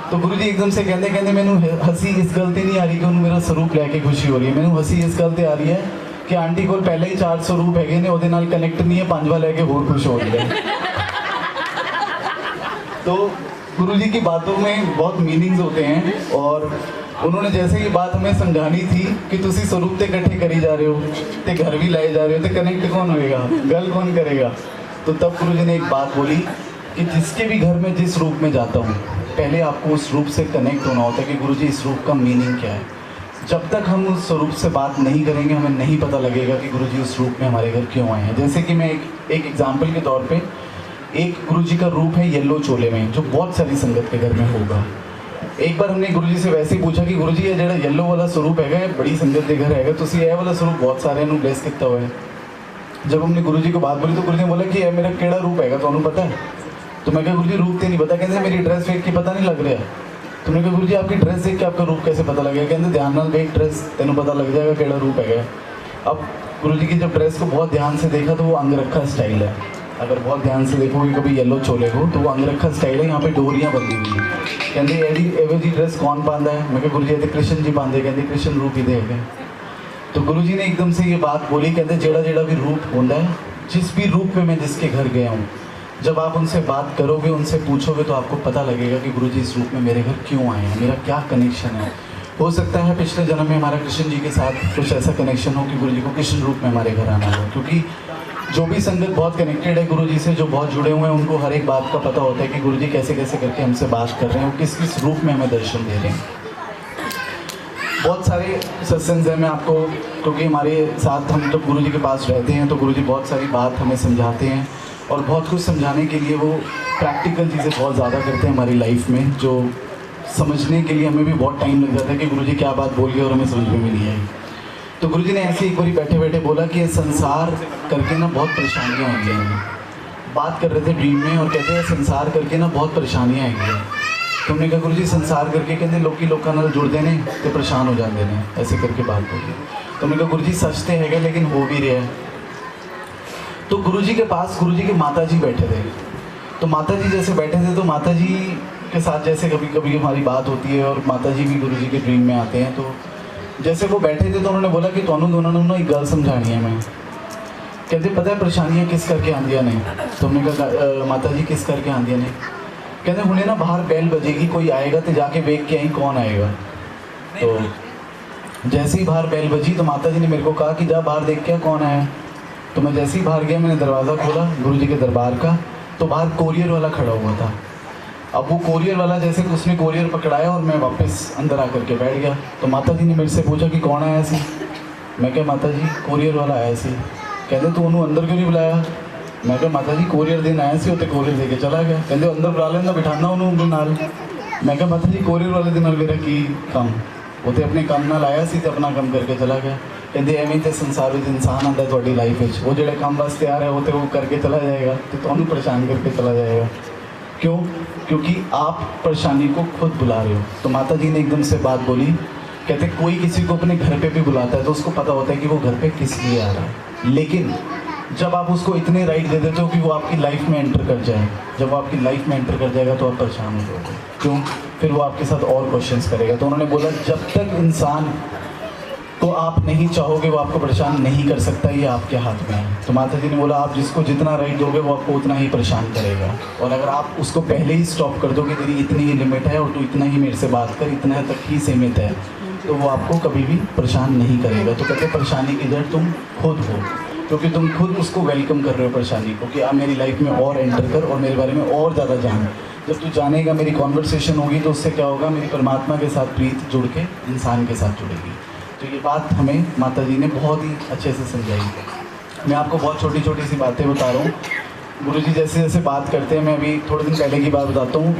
तो गुरुजी एकदम से कहते मैनू हसी इस गल ते नहीं आ रही कि उन्होंने मेरा स्वरूप लैके खुशी हो रही है, मैनू हसी इस गल ते आ रही है कि आंटी को पहले ही 4 स्वरूप है ने, ਉਹਦੇ ਨਾਲ कनैक्ट नहीं है, 5वां लैके होर खुश हो रही है। तो गुरुजी की बातों में बहुत मीनिंग्स होते हैं, और उन्होंने जैसे ये बात हमें समझानी थी कि तुसी स्वरूप ते इकट्ठे करी जा रहे हो, ते घर भी लाए जा रहे हो, तो कनेक्ट कौन होएगा, गल कौन करेगा। तो तब गुरुजी ने एक बात बोली कि जिसके भी घर में जिस रूप में जाता हूँ, पहले आपको उस रूप से कनेक्ट होना होता है कि गुरुजी इस रूप का मीनिंग क्या है। जब तक हम उस स्वरूप से बात नहीं करेंगे हमें नहीं पता लगेगा कि गुरुजी उस रूप में हमारे घर क्यों आए हैं। जैसे कि मैं एक एग्जाम्पल के तौर पे, एक गुरुजी का रूप है येलो चोले में, जो बहुत सारी संगत के घर में होगा। एक बार हमने गुरुजी से वैसे ही पूछा कि गुरुजी ये जेड़ा येलो वाला स्वरूप है बड़ी संगत के घर है, तुसी ये वाला स्वरूप बहुत सारे ब्लेस किया हुआ है। जब हमने गुरुजी को बात बोली तो गुरुजी ने बोला कि मेरा केड़ा रूप है तो पता है। तो मैं कहा गुरुजी रूप तो नहीं पता, कहते मेरी ड्रेस देख के पता नहीं लग रहा। तो मैंने कहा गुरुजी आपकी ड्रेस देख के आपका रूप कैसे पता लगेगा, कहते ध्यान नाल देख ड्रेस तेन पता लग जाएगा केड़ा रूप है। अब गुरुजी की जब ड्रेस को बहुत ध्यान से देखा तो वो अंगरखा स्टाइल है, अगर बहुत ध्यान से देखोगे कभी येलो चोले को तो वो अंगरखा स्टाइल है, यहाँ पे डोरियाँ बंधी हुई हैं। कहते एवं जी ड्रेस कौन पाता है, मैं गुरुजी तो कृष्ण जी पाते, कहते कृष्ण रूप ही देखे। तो गुरुजी ने एकदम से ये बात बोली, कहते जेड़ा जेड़ा भी रूप होता है, जिस भी रूप में मैं जिसके घर गया हूँ, जब आप उनसे बात करोगे उनसे पूछोगे तो आपको पता लगेगा कि गुरुजी इस रूप में मेरे घर क्यों आए हैं, मेरा क्या कनेक्शन है। हो सकता है पिछले जन्म में हमारा कृष्ण जी के साथ कुछ ऐसा कनेक्शन हो कि गुरुजी को कृष्ण रूप में हमारे घर आना हो, क्योंकि जो भी संगत बहुत कनेक्टेड है गुरुजी से, जो बहुत जुड़े हुए हैं, उनको हर एक बात का पता होता है कि गुरुजी कैसे कैसे करके हमसे बात कर रहे हैं, वो किस किस रूप में हमें दर्शन दे रहे हैं। बहुत सारे सत्संग हैं, मैं आपको, क्योंकि हमारे साथ हम जब गुरुजी के पास रहते हैं तो गुरुजी बहुत सारी बात हमें समझाते हैं, और बहुत कुछ समझाने के लिए वो प्रैक्टिकल चीज़ें बहुत ज़्यादा करते हैं हमारी लाइफ में, जो समझने के लिए हमें भी बहुत टाइम लग जाता है कि गुरुजी क्या बात बोल गए और हमें समझ में भी नहीं आई। तो गुरुजी ने ऐसे एक बार बैठे बैठे बोला कि ये संसार करके ना बहुत परेशानियाँ होती हैं। बात कर रहे थे ड्रीम में और कहते हैं संसार करके ना बहुत परेशानियाँ आएंगी। तो हमने कहा गुरुजी संसार करके कहते लोग नाल जुड़ते हैं तो परेशान हो जाते हैं, ऐसे करके बात बोली। तो हमने कहा गुरुजी सच तो है लेकिन हो भी रहा है। तो गुरुजी के पास गुरुजी के माता जी बैठे थे, तो माता जी जैसे बैठे थे तो माता जी के साथ जैसे कभी कभी हमारी बात होती है और माता जी भी गुरुजी के ड्रीम में आते हैं। तो जैसे वो बैठे थे तो उन्होंने बोला कि तुहानू दोनों ने एक गल समझानी है। मैं कहते पता है परेशानियाँ किस करके आंदियाँ ने। तो हमने कहा माता जी किस करके आंदियाँ ने। कहते हुणे ना बाहर बैल बजेगी, कोई आएगा तो जाके वेख के आई कौन आएगा। तो जैसे ही बाहर बैल बजी तो माता जी ने मेरे को कहा कि जा बाहर देख के कौन आया। तो मैं जैसे ही बाहर गया, मैंने दरवाज़ा खोला गुरुजी के दरबार का, तो बाहर कोरियर वाला खड़ा हुआ था। अब वो कोरियर वाला जैसे कि उसने कोरियर पकड़ाया और मैं वापस अंदर आकर के बैठ गया। तो माता जी ने मेरे से पूछा कि कौन आया सी। मैं क्या माता जी कोरियर वाला आया सी। कहते तू उन्होंने अंदर क्यों नहीं बुलाया। मैं क्या माता जी कोरियर दिन आया सी, तो कोरियर दे के चला गया। कहते अंदर बुला लेना बिठाना उन्होंने नाल। मैं क्या माता जी कोरियर वाले दिन मेरा की काम, वो तो अपने काम नाल आया सी तो अपना काम करके चला गया। कहते एवं तो संसार में इंसान आता थोड़ी लाइफ में, वो जो काम वास्ते आ रहा है वो तो वो करके चला जाएगा, तो तुम्हें परेशान करके चला जाएगा। क्यों? क्योंकि आप परेशानी को खुद बुला रहे हो। तो माता जी ने एकदम से बात बोली, कहते कोई किसी को अपने घर पे भी बुलाता है तो उसको पता होता है कि वो घर पे किस लिए आ रहा है, लेकिन जब आप उसको इतने राइट दे देते हो कि वो आपकी लाइफ में एंटर कर जाए, जब वो आपकी लाइफ में एंटर कर जाएगा तो आप परेशान हो जाओगे। क्यों? फिर वो आपके साथ और क्वेश्चंस करेगा। तो उन्होंने बोला जब तक इंसान को आप नहीं चाहोगे वो आपको परेशान नहीं कर सकता, ये आपके हाथ में है। तो माता जी ने बोला आप जिसको जितना राइट दोगे वो आपको उतना ही परेशान करेगा, और अगर आप उसको पहले ही स्टॉप कर दो कि तेरी इतनी ही लिमिट है और तू इतना ही मेरे से बात कर, इतना तक ही सीमित है, तो वो आपको कभी भी परेशान नहीं करेगा। तो कहते परेशानी की जड़ तुम खुद हो, क्योंकि तुम खुद उसको वेलकम कर रहे हो परेशानी को कि आप मेरी लाइफ में और एंटर कर और मेरे बारे में और ज़्यादा जान। जब तू जानेगा, मेरी कॉन्वर्सेशन होगी तो उससे क्या होगा, मेरी परमात्मा के साथ प्रीत जुड़ के इंसान के साथ जुड़ेगी। तो ये बात हमें माता जी ने बहुत ही अच्छे से समझाई। मैं आपको बहुत छोटी छोटी सी बातें बता रहा हूँ। गुरुजी जैसे जैसे बात करते हैं, मैं अभी थोड़े दिन पहले की बात बताता हूँ।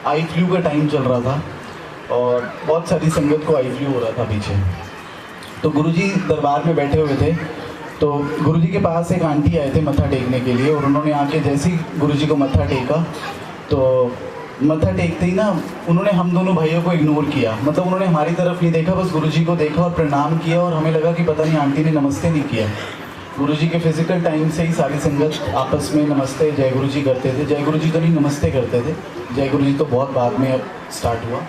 आई फ्लू का टाइम चल रहा था और बहुत सारी संगत को आई फ्लू हो रहा था पीछे। तो गुरुजी दरबार में बैठे हुए थे, तो गुरुजी के पास एक आंटी आए थे मत्था टेकने के लिए, और उन्होंने आके जैसे ही गुरुजी को मत्था टेका, तो मत्था टेकते ही ना उन्होंने हम दोनों भाइयों को इग्नोर किया। मतलब उन्होंने हमारी तरफ नहीं देखा, बस गुरुजी को देखा और प्रणाम किया, और हमें लगा कि पता नहीं आंटी ने नमस्ते नहीं किया। गुरुजी के फिजिकल टाइम से ही सारी संगत आपस में नमस्ते जय गुरुजी करते थे। जय गुरुजी तो नहीं नमस्ते करते थे, जय गुरुजी तो बहुत बाद में अब स्टार्ट हुआ।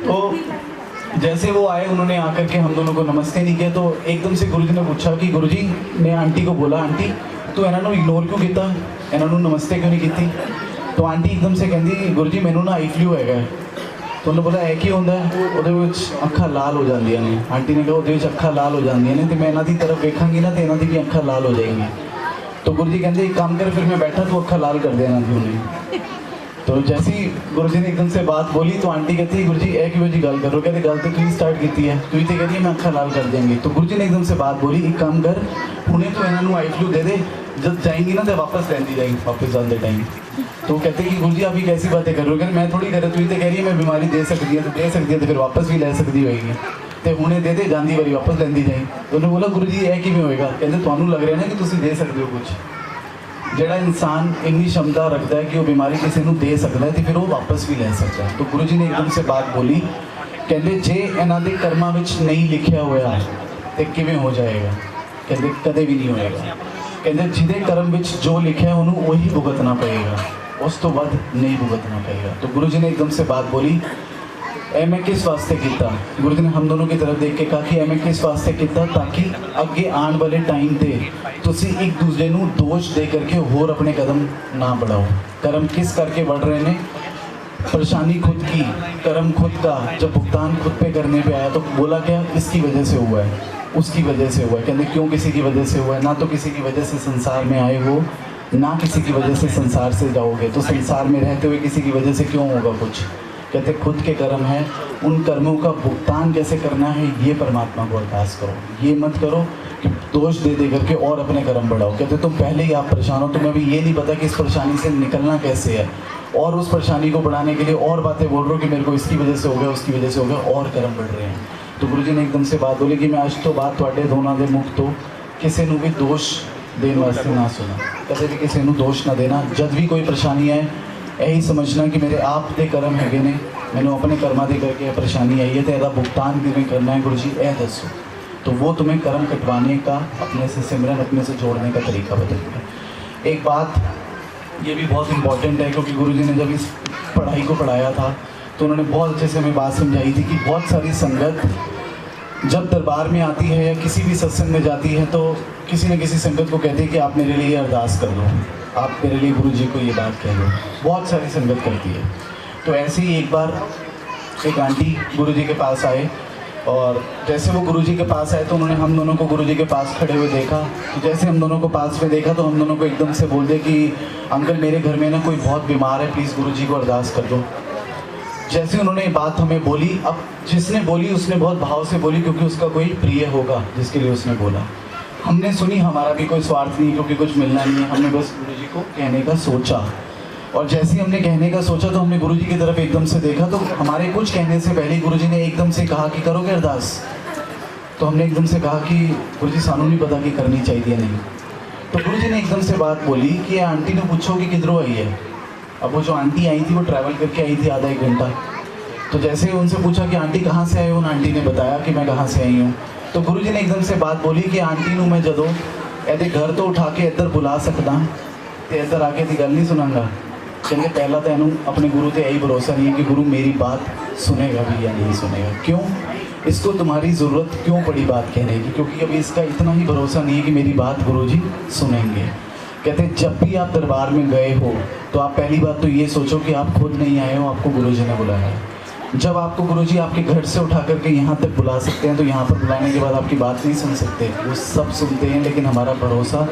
तो जैसे वो आए, उन्होंने आकर के हम दोनों को नमस्ते नहीं किया, तो एकदम से गुरुजी ने पूछा कि गुरुजी ने आंटी को बोला, आंटी तू इन्हों इग्नोर क्यों किया, इन्हों नमस्ते क्यों नहीं की। तो आंटी एकदम से कहती गुरुजी मैनू ना आई फ्लू है। तो उन्होंने बोला है की होंदा है, वो अखा लाल हो जांदियां ने। आंटी ने कहा वो अखा लाल हो जांदियां ने, तो मैं इन्हों की तरफ वेखांगी ना तो इन्हों की भी अखा लाल हो जाएंगी। तो गुरुजी कहते एक काम कर, फिर मैं बैठा तो अखा लाल कर देना थी उन्हें। तो जैसे ही गुरुजी ने एकदम से बात बोली, तो आंटी कहती गुरुजी ए क्यों जी गल करो, कहते गल तो तुम स्टार्ट की है, तुम तो कहती है मैं अखा लाल कर देंगी। तो गुरुजी ने एकदम से बात बोली, एक काम कर हुणे तो इन्हों आई फ्लू दे दे, जब जाएंगी ना तो वापस लेंदी जाएंगी वापस आते टाइम। तो कहते कि गुरुजी आप ये कैसी बातें कर रहे हो, कहते मैं थोड़ी कर रहा, तुम तो कह रही है मैं बीमारी दे सकती है, तो दे सकती है तो फिर वापस भी ले सकती होगी, तो हुणे दे दे जाती बारी वापस लेंदी जाएगी। तो उन्होंने बोला गुरुजी यह किमें होएगा, कहते थानू लग रहा है ना कि तुम दे सकते हो कुछ। ਜਿਹੜਾ इंसान इन्नी क्षमता रखता है कि वो बीमारी किसी को दे सकता है तो फिर वो वापस भी ले सकता है। तो गुरु जी ने एकदम से बात बोली, कहते जे इन्हों के कर्मां विच नहीं लिखिया होया तो किवें हो जाएगा, कहते कदे भी नहीं होएगा। कहते जिदे कर्म विच जो लिखिया उन्होंने वही भुगतना पड़ेगा, उस तो बाद नहीं भुगतना पड़ेगा। तो गुरु जी ने एकदम से बात बोली, ए मैं किस वास्ते किया। गुरु जी ने हम दोनों की तरफ देख के कहा कि ए मैं किस वास्ते किया, ताकि अगे आने वाले टाइम पे तुसी एक दूसरे को दोष दे करके होर अपने कदम ना बढ़ाओ। कर्म किस करके बढ़ रहे हैं, परेशानी खुद की, कर्म खुद का, जब भुगतान खुद पे करने पे आया तो बोला क्या इसकी वजह से हुआ है, उसकी वजह से हुआ है। कहते क्यों किसी की वजह से हुआ है, ना तो किसी की वजह से संसार में आए हो, ना किसी की वजह से संसार से जाओगे, तो संसार में रहते हुए किसी की वजह से क्यों होगा कुछ। कहते खुद के कर्म है, उन कर्मों का भुगतान कैसे करना है ये परमात्मा को अरदास करो। ये मत करो कि दोष दे दे करके और अपने कर्म बढ़ाओ। कहते तुम पहले ही आप परेशान हो, तुम्हें अभी ये नहीं पता कि इस परेशानी से निकलना कैसे है, और उस परेशानी को बढ़ाने के लिए और बातें बोल रहे हो कि मेरे को इसकी वजह से हो गया, उसकी वजह से हो गया, और कर्म बढ़ रहे हैं। तो गुरु जी ने एकदम से बात बोली कि मैं आज तो बात थोड़े दोनों के मुख तो किसी को भी दोष देने वास्ते ना सुना, कदे भी किसी को दोष ना देना। जब भी कोई परेशानी है यही समझना कि मेरे आप के कर्म है ने, मैंने अपने कर्मा दे करके परेशानी आई है, तो यदा भुगतान किमें करना है गुरु जी ए दसो। तो वो तुम्हें कर्म कटवाने का, अपने से सिमरन अपने से जोड़ने का तरीका बताएगा। एक बात ये भी बहुत इम्पॉर्टेंट है, क्योंकि गुरु जी ने जब इस पढ़ाई को पढ़ाया था तो उन्होंने बहुत अच्छे से हमें बात समझाई थी कि बहुत सारी संगत जब दरबार में आती है या किसी भी सत्संग में जाती है तो किसी न किसी संगत को कहती है कि आप मेरे लिए अरदास कर दो, आप मेरे लिए गुरु जी को ये बात कह दो। बहुत सारी संगत करती है। तो ऐसे ही एक बार एक आंटी गुरु जी के पास आए, और जैसे वो गुरुजी के पास आए तो उन्होंने हम दोनों को गुरुजी के पास खड़े हुए देखा। तो जैसे हम दोनों को पास में देखा तो हम दोनों को एकदम से बोल दे कि अंकल मेरे घर में ना कोई बहुत बीमार है, प्लीज़ गुरुजी को अरदास कर दो। जैसे उन्होंने ये बात हमें बोली, अब जिसने बोली उसने बहुत भाव से बोली, क्योंकि उसका कोई प्रिय होगा जिसके लिए उसने बोला। हमने सुनी, हमारा भी कोई स्वार्थ नहीं, क्योंकि कुछ मिलना नहीं है, हमने बस गुरुजी को कहने का सोचा। और जैसे ही हमने कहने का सोचा तो हमने गुरुजी की तरफ एकदम से देखा, तो हमारे कुछ कहने से पहले गुरुजी ने एकदम से कहा कि करोगे अरदास। तो हमने एकदम से कहा कि गुरुजी सानू नहीं पता कि करनी चाहिए नहीं। तो गुरुजी ने एकदम से बात बोली कि आंटी ने पूछो कि किधरों आई है। अब वो जो आंटी आई थी वो ट्रैवल करके आई थी आधा एक घंटा। तो जैसे ही उनसे पूछा कि आंटी कहाँ से आए हो, उन आंटी ने बताया कि मैं कहाँ से आई हूँ। तो गुरुजी ने एकदम से बात बोली कि आंटी नू मैं जदों ਇਹਦੇ घर तो उठा के इधर बुला सकता तो इधर आके दी गल नहीं सुनांगा। कहते पहला तो इनू अपने गुरु से यही भरोसा नहीं है कि गुरु मेरी बात सुनेगा भी या नहीं सुनेगा। क्यों, इसको तुम्हारी ज़रूरत क्यों पड़ी बात कहने की, क्योंकि अभी इसका इतना ही भरोसा नहीं है कि मेरी बात गुरुजी सुनेंगे। कहते जब भी आप दरबार में गए हो तो आप पहली बात तो ये सोचो कि आप खुद नहीं आए हो, आपको गुरुजी ने बुलाया है। जब आपको गुरुजी आपके घर से उठा करके यहाँ तक बुला सकते हैं तो यहाँ पर बुलाने के बाद आपकी बात नहीं सुन सकते। वो सब सुनते हैं, लेकिन हमारा भरोसा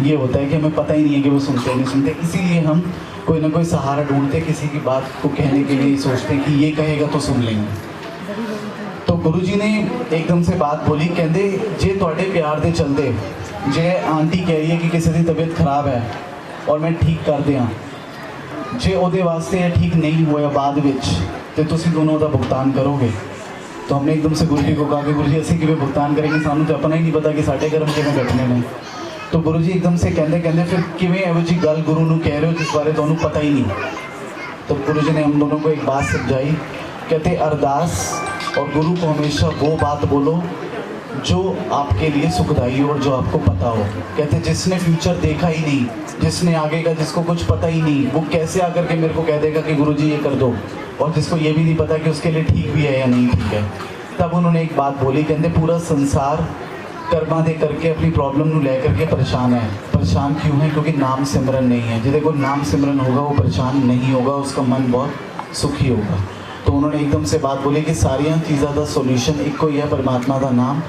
ये होता है कि हमें पता ही नहीं है कि वो सुनते नहीं सुनते। इसीलिए हम कोई ना कोई सहारा ढूंढते, किसी की बात को कहने के लिए सोचते हैं कि ये कहेगा तो सुन लेंगे। तो गुरुजी ने एकदम से बात बोली, कहते जे तुहाडे प्यार दे चलते जे आंटी कह रही है कि किसी की तबीयत खराब है और मैं ठीक कर दियाँ, जे ਉਹਦੇ ਵਾਸਤੇ ਇਹ ठीक नहीं ਹੋਇਆ ਬਾਅਦ ਵਿੱਚ ਤੇ ਤੁਸੀਂ ਦੋਨੋਂ ਉਹਦਾ भुगतान करोगे। तो हमने एकदम से गुरु जी को कहा कि गुरु जी ਅਸੀਂ ਕਿਵੇਂ भुगतान करेंगे, ਸਾਨੂੰ तो अपना ही नहीं पता कि ਸਾਡੇ कर्म ਕਿਵੇਂ ਕੱਟਣੇ ਨੇ। तो गुरु जी एकदम से ਕਹਿੰਦੇ ਫਿਰ ਕਿਵੇਂ ਇਹੋ ਜਿਹੀ ਗੱਲ गुरु ਨੂੰ ਕਹਿ ਰਹੇ हो जिस बारे ਤੁਹਾਨੂੰ पता ही नहीं। तो गुरु जी ने हम दोनों को एक बात समझाई, कहते अरदास और गुरु को हमेशा वो बात बोलो जो आपके लिए सुखदायी हो और जो आपको पता हो। कहते जिसने फ्यूचर देखा ही नहीं, जिसने आगे का जिसको कुछ पता ही नहीं, वो कैसे आकर के मेरे को कह देगा कि गुरुजी ये कर दो, और जिसको ये भी नहीं पता कि उसके लिए ठीक भी है या नहीं ठीक है। तब उन्होंने एक बात बोली, कहते पूरा संसार कर्मा दे करके अपनी प्रॉब्लम ਨੂੰ ਲੈ करके परेशान है। परेशान क्यों है? क्योंकि नाम सिमरन नहीं है। जिसे को नाम सिमरन होगा वो परेशान नहीं होगा, उसका मन बहुत सुखी होगा। तो उन्होंने एकदम से बात बोली कि सारिया चीज़ों का सोल्यूशन एक ही है, परमात्मा का नाम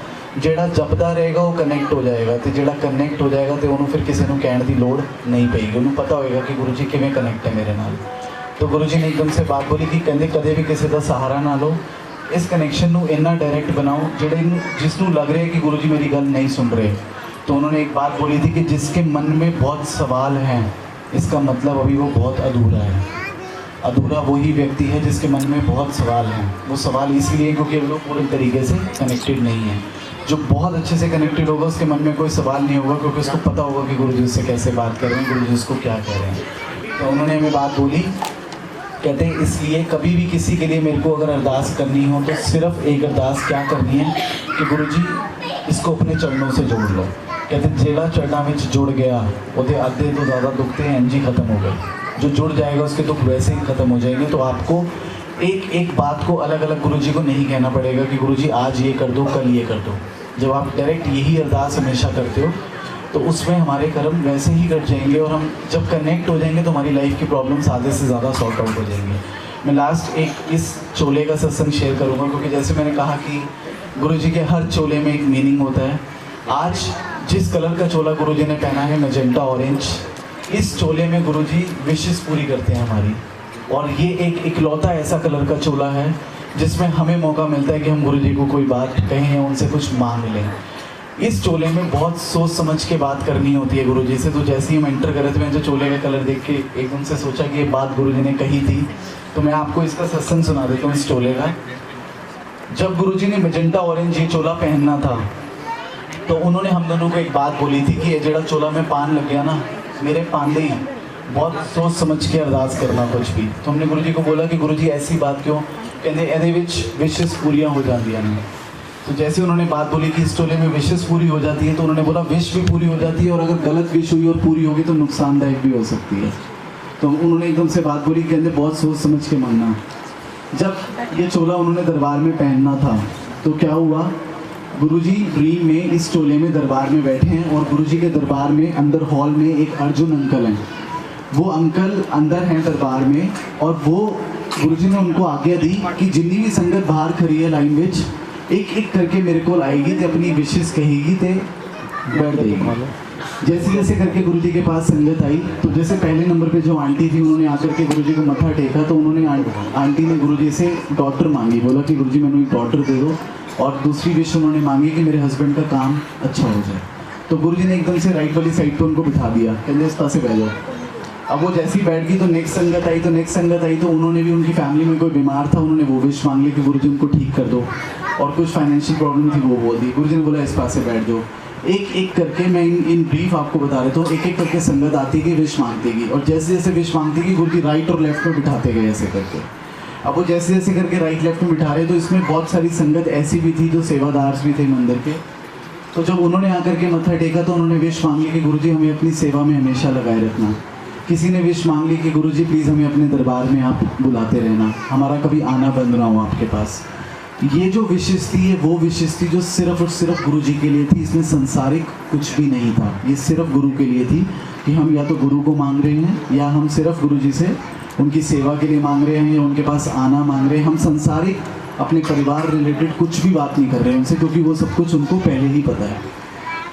ਜਿਹੜਾ ਜਪਦਾ ਰਹੇਗਾ ਉਹ ਕਨੈਕਟ ਹੋ ਜਾਏਗਾ, ਤੇ ਜਿਹੜਾ ਕਨੈਕਟ ਹੋ ਜਾਏਗਾ ਤੇ ਉਹਨੂੰ ਫਿਰ ਕਿਸੇ ਨੂੰ ਕਹਿਣ ਦੀ ਲੋੜ ਨਹੀਂ ਪਏਗੀ, ਉਹਨੂੰ ਪਤਾ ਹੋਏਗਾ ਕਿ ਗੁਰੂ ਜੀ ਕਿਵੇਂ ਕਨੈਕਟ ਹੈ ਮੇਰੇ ਨਾਲ। तो गुरु जी ने एकदम से बात बोली कि कहते कदे भी किसी का सहारा ना लो, इस कनैक्शन ਨੂੰ ਇੰਨਾ डायरैक्ट बनाओ ਜਿਹੜੇ जिसनों लग रहा है कि गुरु जी मेरी गल नहीं सुन रहे। तो उन्होंने एक बात बोली थी कि जिसके मन में बहुत सवाल हैं, इसका मतलब अभी वो बहुत अधूरा है। अधूरा वही व्यक्ति है जिसके मन में बहुत सवाल हैं। वो सवाल इसीलिए क्योंकि वो पूरे तरीके से कनेक्टेड नहीं है। जो बहुत अच्छे से कनेक्टेड होगा उसके मन में कोई सवाल नहीं होगा, क्योंकि उसको पता होगा कि गुरु जी उससे कैसे बात कर रहे हैं, गुरु जी उसको क्या कह रहे हैं। तो उन्होंने हमें बात बोली, कहते हैं इसलिए कभी भी किसी के लिए मेरे को अगर अरदास करनी हो तो सिर्फ एक अरदास क्या करनी है कि गुरु जी इसको अपने चरणों से जोड़ लो। कहते जेड़ा चरणों में जुड़ गया वो आधे तो ज़्यादा दुख थे एनजी ख़त्म हो गए। जो जुड़ जाएगा उसके दुख वैसे ही ख़त्म हो जाएंगे। तो आपको एक एक बात को अलग अलग गुरु जी को नहीं कहना पड़ेगा कि गुरु जी आज ये कर दो, कल ये कर दो। जब आप डायरेक्ट यही अरदास हमेशा करते हो तो उसमें हमारे कर्म वैसे ही कट जाएंगे, और हम जब कनेक्ट हो जाएंगे तो हमारी लाइफ की प्रॉब्लम्स आधे से ज़्यादा सॉर्ट आउट हो जाएंगे। मैं लास्ट एक इस चोले का सत्संग शेयर करूँगा, क्योंकि जैसे मैंने कहा कि गुरु जी के हर चोले में एक मीनिंग होता है। आज जिस कलर का चोला गुरु जी ने पहना है मैजेंटा ऑरेंज, इस चोले में गुरु जी विशेष पूरी करते हैं हमारी। और ये एक इकलौता ऐसा कलर का चोला है जिसमें हमें मौका मिलता है कि हम गुरु जी को कोई बात कहें, उनसे कुछ मांग लें। इस चोले में बहुत सोच समझ के बात करनी होती है गुरु जी से। तो जैसे ही हम एंटर कर रहे थे, मैंने जो चोले का कलर देख के एकदम से सोचा कि ये बात गुरु जी ने कही थी। तो मैं आपको इसका सत्संग सुना देता हूँ इस चोले का। जब गुरु जी ने मैजेंटा ऑरेंज ये चोला पहनना था तो उन्होंने हम दोनों को एक बात बोली थी कि ये जड़ा चोला में पान लग गया ना, मेरे पान ही बहुत सोच समझ के अरदास करना कुछ भी। तो हमने गुरु जी को बोला कि गुरु जी ऐसी बात क्यों, कहते ਇਹਦੇ ਵਿੱਚ विशेष पूरियाँ हो जाती हैं। तो जैसे उन्होंने बात बोली कि इस चोले में विशेष पूरी हो जाती है, तो उन्होंने बोला विश भी पूरी हो जाती है, और अगर गलत विश हुई और पूरी होगी तो नुकसानदायक भी हो सकती है। तो उन्होंने एकदम से बात बोली, कहते बहुत सोच समझ के मानना। जब ये चोला उन्होंने दरबार में पहनना था तो क्या हुआ, गुरुजी ड्रीम में इस चोले में दरबार में बैठे हैं, और गुरुजी के दरबार में अंदर हॉल में एक अर्जुन अंकल हैं। वो अंकल अंदर हैं दरबार में, और वो गुरुजी ने उनको आज्ञा दी कि जितनी भी संगत बाहर खड़ी है लाइन में एक एक करके मेरे को आएगी तो अपनी विशेष कहेगी तो बैठ जाएगी। जैसे जैसे करके गुरुजी के पास संगत आई, तो जैसे पहले नंबर पे जो आंटी थी उन्होंने आकर के गुरुजी को मत्था टेका, तो उन्होंने आंटी ने गुरुजी से डॉटर मांगी, बोला कि गुरुजी मैंने एक डॉटर दे दो। और दूसरी विश उन्होंने मांगी कि मेरे हस्बैंड का काम अच्छा हो जाए। तो गुरुजी ने एकदम से राइट वाली साइड पर उनको बिठा दिया, कहते इस पास से बैठ जाओ। अब वो जैसी बैठ गई तो नेक्स्ट संगत आई तो उन्होंने भी, उनकी फैमिली में कोई बीमार था, उन्होंने वो विश मांग ली कि गुरुजी उनको ठीक कर दो, और कुछ फाइनेंशियल प्रॉब्लम थी वो बोल दी। गुरुजी ने बोला इस पास से बैठ जाओ। एक एक करके मैं इन ब्रीफ आपको बता रहा हूँ, एक एक करके संगत आती गई, विश मांगती गई, और जैसे जैसे विश मांगती गई गुरुजी राइट और लेफ्ट में बिठाते गए ऐसे करके। अब वो जैसे जैसे करके राइट लेफ्ट में बिठा रहे, तो इसमें बहुत सारी संगत ऐसी भी थी जो सेवादार भी थे मंदिर के। तो जब उन्होंने आकर के मत्था टेका तो उन्होंने विश मांगी कि गुरुजी हमें अपनी सेवा में हमेशा लगाए रखना। किसी ने विश मांग ली कि गुरुजी प्लीज़ हमें अपने दरबार में आप बुलाते रहना, हमारा कभी आना बंद ना हो आपके पास। ये जो विशेष थी ये वो विशेष थी जो सिर्फ और सिर्फ गुरु जी के लिए थी। इसमें संसारिक कुछ भी नहीं था, ये सिर्फ गुरु के लिए थी कि हम या तो गुरु को मांग रहे हैं, या हम सिर्फ गुरु जी से उनकी सेवा के लिए मांग रहे हैं, या उनके पास आना मांग रहे हैं। हम संसारिक अपने परिवार रिलेटेड कुछ भी बात नहीं कर रहे हैं उनसे, क्योंकि वो सब कुछ उनको पहले ही पता है।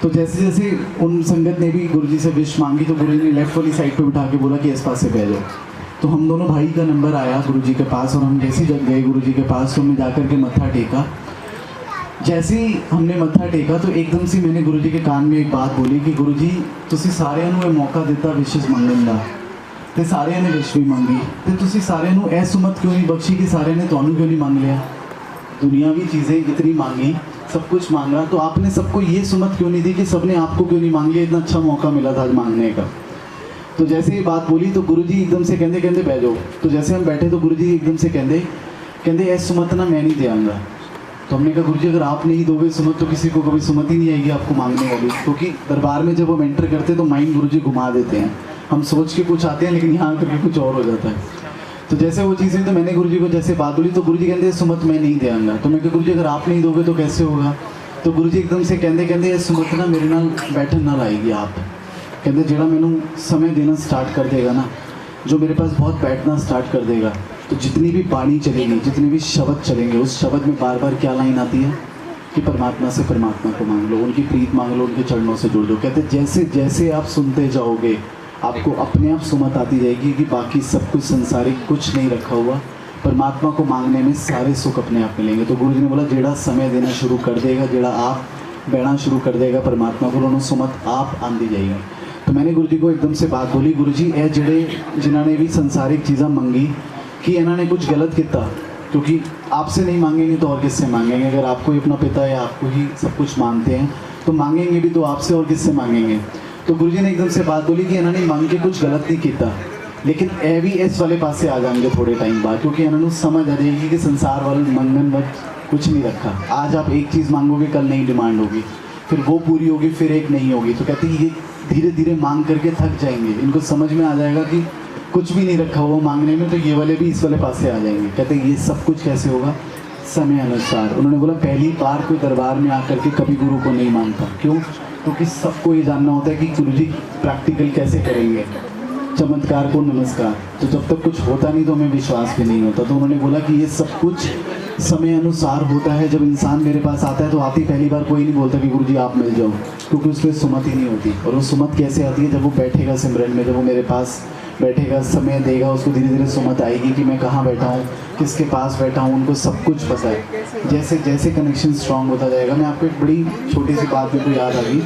तो जैसे जैसे उन संगत ने भी गुरुजी से विश मांगी तो गुरुजी ने लेफ्ट वाली साइड पे बिठा के बोला कि इस पास से बैठ जाओ। तो हम दोनों भाई का नंबर आया गुरुजी के पास, और हम जैसे जब गए गुरुजी के पास तो हमने जाकर के मत्था टेका। जैसे ही हमने मत्था टेका तो एकदम से मैंने गुरुजी के कान में एक बात बोली कि गुरुजी ਤੁਸੀਂ ਸਾਰਿਆਂ ਨੂੰ ਇਹ ਮੌਕਾ ਦਿੱਤਾ ਵਿਸ਼ੇਸ਼ ਮੰਗਣ ਦਾ ਤੇ ਸਾਰਿਆਂ ਨੇ ਵਿਸ਼ ਵੀ ਮੰਗੀ ਤੇ ਤੁਸੀਂ ਸਾਰਿਆਂ ਨੂੰ ਇਹ ਸੁਮਤ ਕਿਉਂ ਨਹੀਂ ਬਖਸ਼ੀ कि सारे ने ਤੁਹਾਨੂੰ क्यों नहीं मांग लिया दुनियावी चीज़ें इतनी मांगी सब कुछ मांगा तो आपने सबको ये सुमत क्यों नहीं दी कि सबने आपको क्यों नहीं मांग लिया इतना अच्छा मौका मिला था आज मांगने का। तो जैसे ये बात बोली तो गुरुजी एकदम से कहते कहते बह जाओ। तो जैसे हम बैठे तो गुरुजी एकदम से कहते ऐ सुमत ना मैं नहीं देंगा। तो हमने कहा गुरुजी अगर आप नहीं दोगे सुमत तो किसी को कभी सुमत ही नहीं आएगी आपको मांगने वाली, क्योंकि दरबार में जब हम एंटर करते तो माइंड गुरुजी घुमा देते हैं, हम सोच के कुछ आते हैं लेकिन यहाँ करके कुछ और हो जाता है। तो जैसे वो चीज़ें तो मैंने गुरुजी को जैसे बात बोली तो गुरुजी कहते सुमत मैं नहीं देंगा। तो मैं कहा गुरुजी अगर आप नहीं दोगे तो कैसे होगा। तो गुरुजी एकदम से कहते सुमत ना मेरे नाल बैठन ना लाएगी आप, कहते ਜਿਹੜਾ ਮੈਨੂੰ समय देना स्टार्ट कर देगा ना, जो मेरे पास बहुत बैठना स्टार्ट कर देगा तो जितनी भी बाणी चलेगी जितने भी शब्द चलेंगे उस शब्द में बार बार क्या लाइन आती है कि परमात्मा से परमात्मा को मांग लो, उनकी प्रीत मांग लो, उनके चरणों से जुड़ लो। कहते जैसे जैसे आप सुनते जाओगे आपको अपने आप सुमत आती जाएगी कि बाकी सब कुछ संसारिक कुछ नहीं रखा हुआ, परमात्मा को मांगने में सारे सुख अपने आप मिलेंगे। तो गुरु जी ने बोला जेड़ा समय देना शुरू कर देगा, जेड़ा आप बहना शुरू कर देगा परमात्मा को, उन्होंने सुमत आप आंदी जाएगी। तो मैंने गुरु जी को एकदम से बात बोली गुरु जी ए जेड़े जिन्होंने भी संसारिक चीज़ा मंगी कि इन्होंने कुछ गलत किया, क्योंकि आपसे नहीं मांगेंगे तो और किससे मांगेंगे। अगर आपको ही अपना पिता है आपको ही सब कुछ मानते हैं तो मांगेंगे भी तो आपसे और किससे मांगेंगे। तो गुरुजी ने एकदम से बात बोली कि इन्होंने मांग के कुछ गलत नहीं किया, लेकिन ए भी इस वाले पास से आ जाएंगे थोड़े टाइम बाद, क्योंकि इन्होंने समझ आ जाएगी कि संसार वाले मंगन वक्त कुछ नहीं रखा। आज आप एक चीज़ मांगोगे कल नई डिमांड होगी, फिर वो पूरी होगी फिर एक नहीं होगी। तो कहते ये धीरे धीरे मांग करके थक जाएंगे, इनको समझ में आ जाएगा कि कुछ भी नहीं रखा हुआ मांगने में, तो ये वाले भी इस वाले पास से आ जाएंगे। कहते ये सब कुछ कैसे होगा समय अनुसार। उन्होंने बोला पहली बार कोई दरबार में आकर के कभी गुरु को नहीं मानता, क्यों? क्योंकि सबको ये जानना होता है कि गुरु जी प्रैक्टिकल कैसे करेंगे, चमत्कार को नमस्कार। तो जब तक कुछ होता नहीं तो हमें विश्वास भी नहीं होता। तो उन्होंने बोला कि ये सब कुछ समय अनुसार होता है। जब इंसान मेरे पास आता है तो आती पहली बार कोई नहीं बोलता कि गुरु जी आप मिल जाओ, क्योंकि उसमें सुमत ही नहीं होती। और वो सुमत कैसे आती है? जब वो बैठेगा सिमरन में, जब वो मेरे पास बैठेगा समय देगा, उसको धीरे धीरे सुमत आएगी कि मैं कहाँ बैठा हूँ, किसके पास बैठा हूँ, उनको सब कुछ पता है। जैसे जैसे कनेक्शन स्ट्रांग होता जाएगा। मैं आपको एक बड़ी छोटी सी बात मेरे को याद आ गई।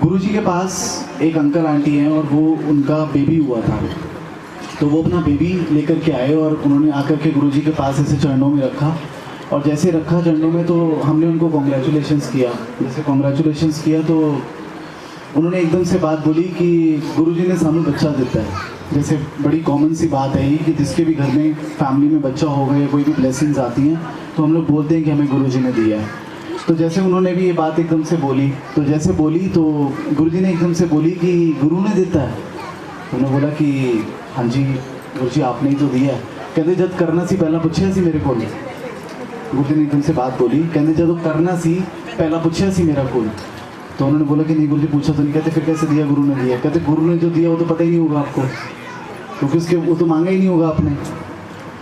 गुरुजी के पास एक अंकल आंटी हैं और वो उनका बेबी हुआ था, तो वो अपना बेबी लेकर के आए और उन्होंने आकर के गुरुजी के पास ऐसे चरणों में रखा। और जैसे रखा चरणों में तो हमने उनको कॉन्ग्रेचुलेशंस किया। जैसे कॉन्ग्रेचुलेशंस किया तो उन्होंने एकदम से बात बोली कि गुरुजी ने सानू बच्चा देता है। जैसे बड़ी कॉमन सी बात है ये कि जिसके भी घर में फैमिली में बच्चा होगा या कोई भी ब्लेसिंग्स आती हैं तो हम लोग बोलते हैं कि हमें गुरुजी ने दिया है। तो जैसे उन्होंने भी ये बात एकदम से बोली, तो जैसे बोली तो गुरुजी ने एकदम से बोली कि गुरु ने देता है। तो उन्होंने बोला कि हाँ जी गुरुजी आपने ही तो दिया है। कहते जब करना सी पहला पूछा सी मेरे को। गुरुजी ने एकदम से बात बोली, कहते जब करना सी पहला पूछा सी मेरा को। तो उन्होंने बोला कि नहीं गुरुजी पूछा तो नहीं। कहते फिर कैसे दिया? गुरु ने दिया। कहते गुरु ने जो दिया वो तो पता ही नहीं होगा आपको, क्योंकि उसके वो तो मांगा ही नहीं होगा आपने।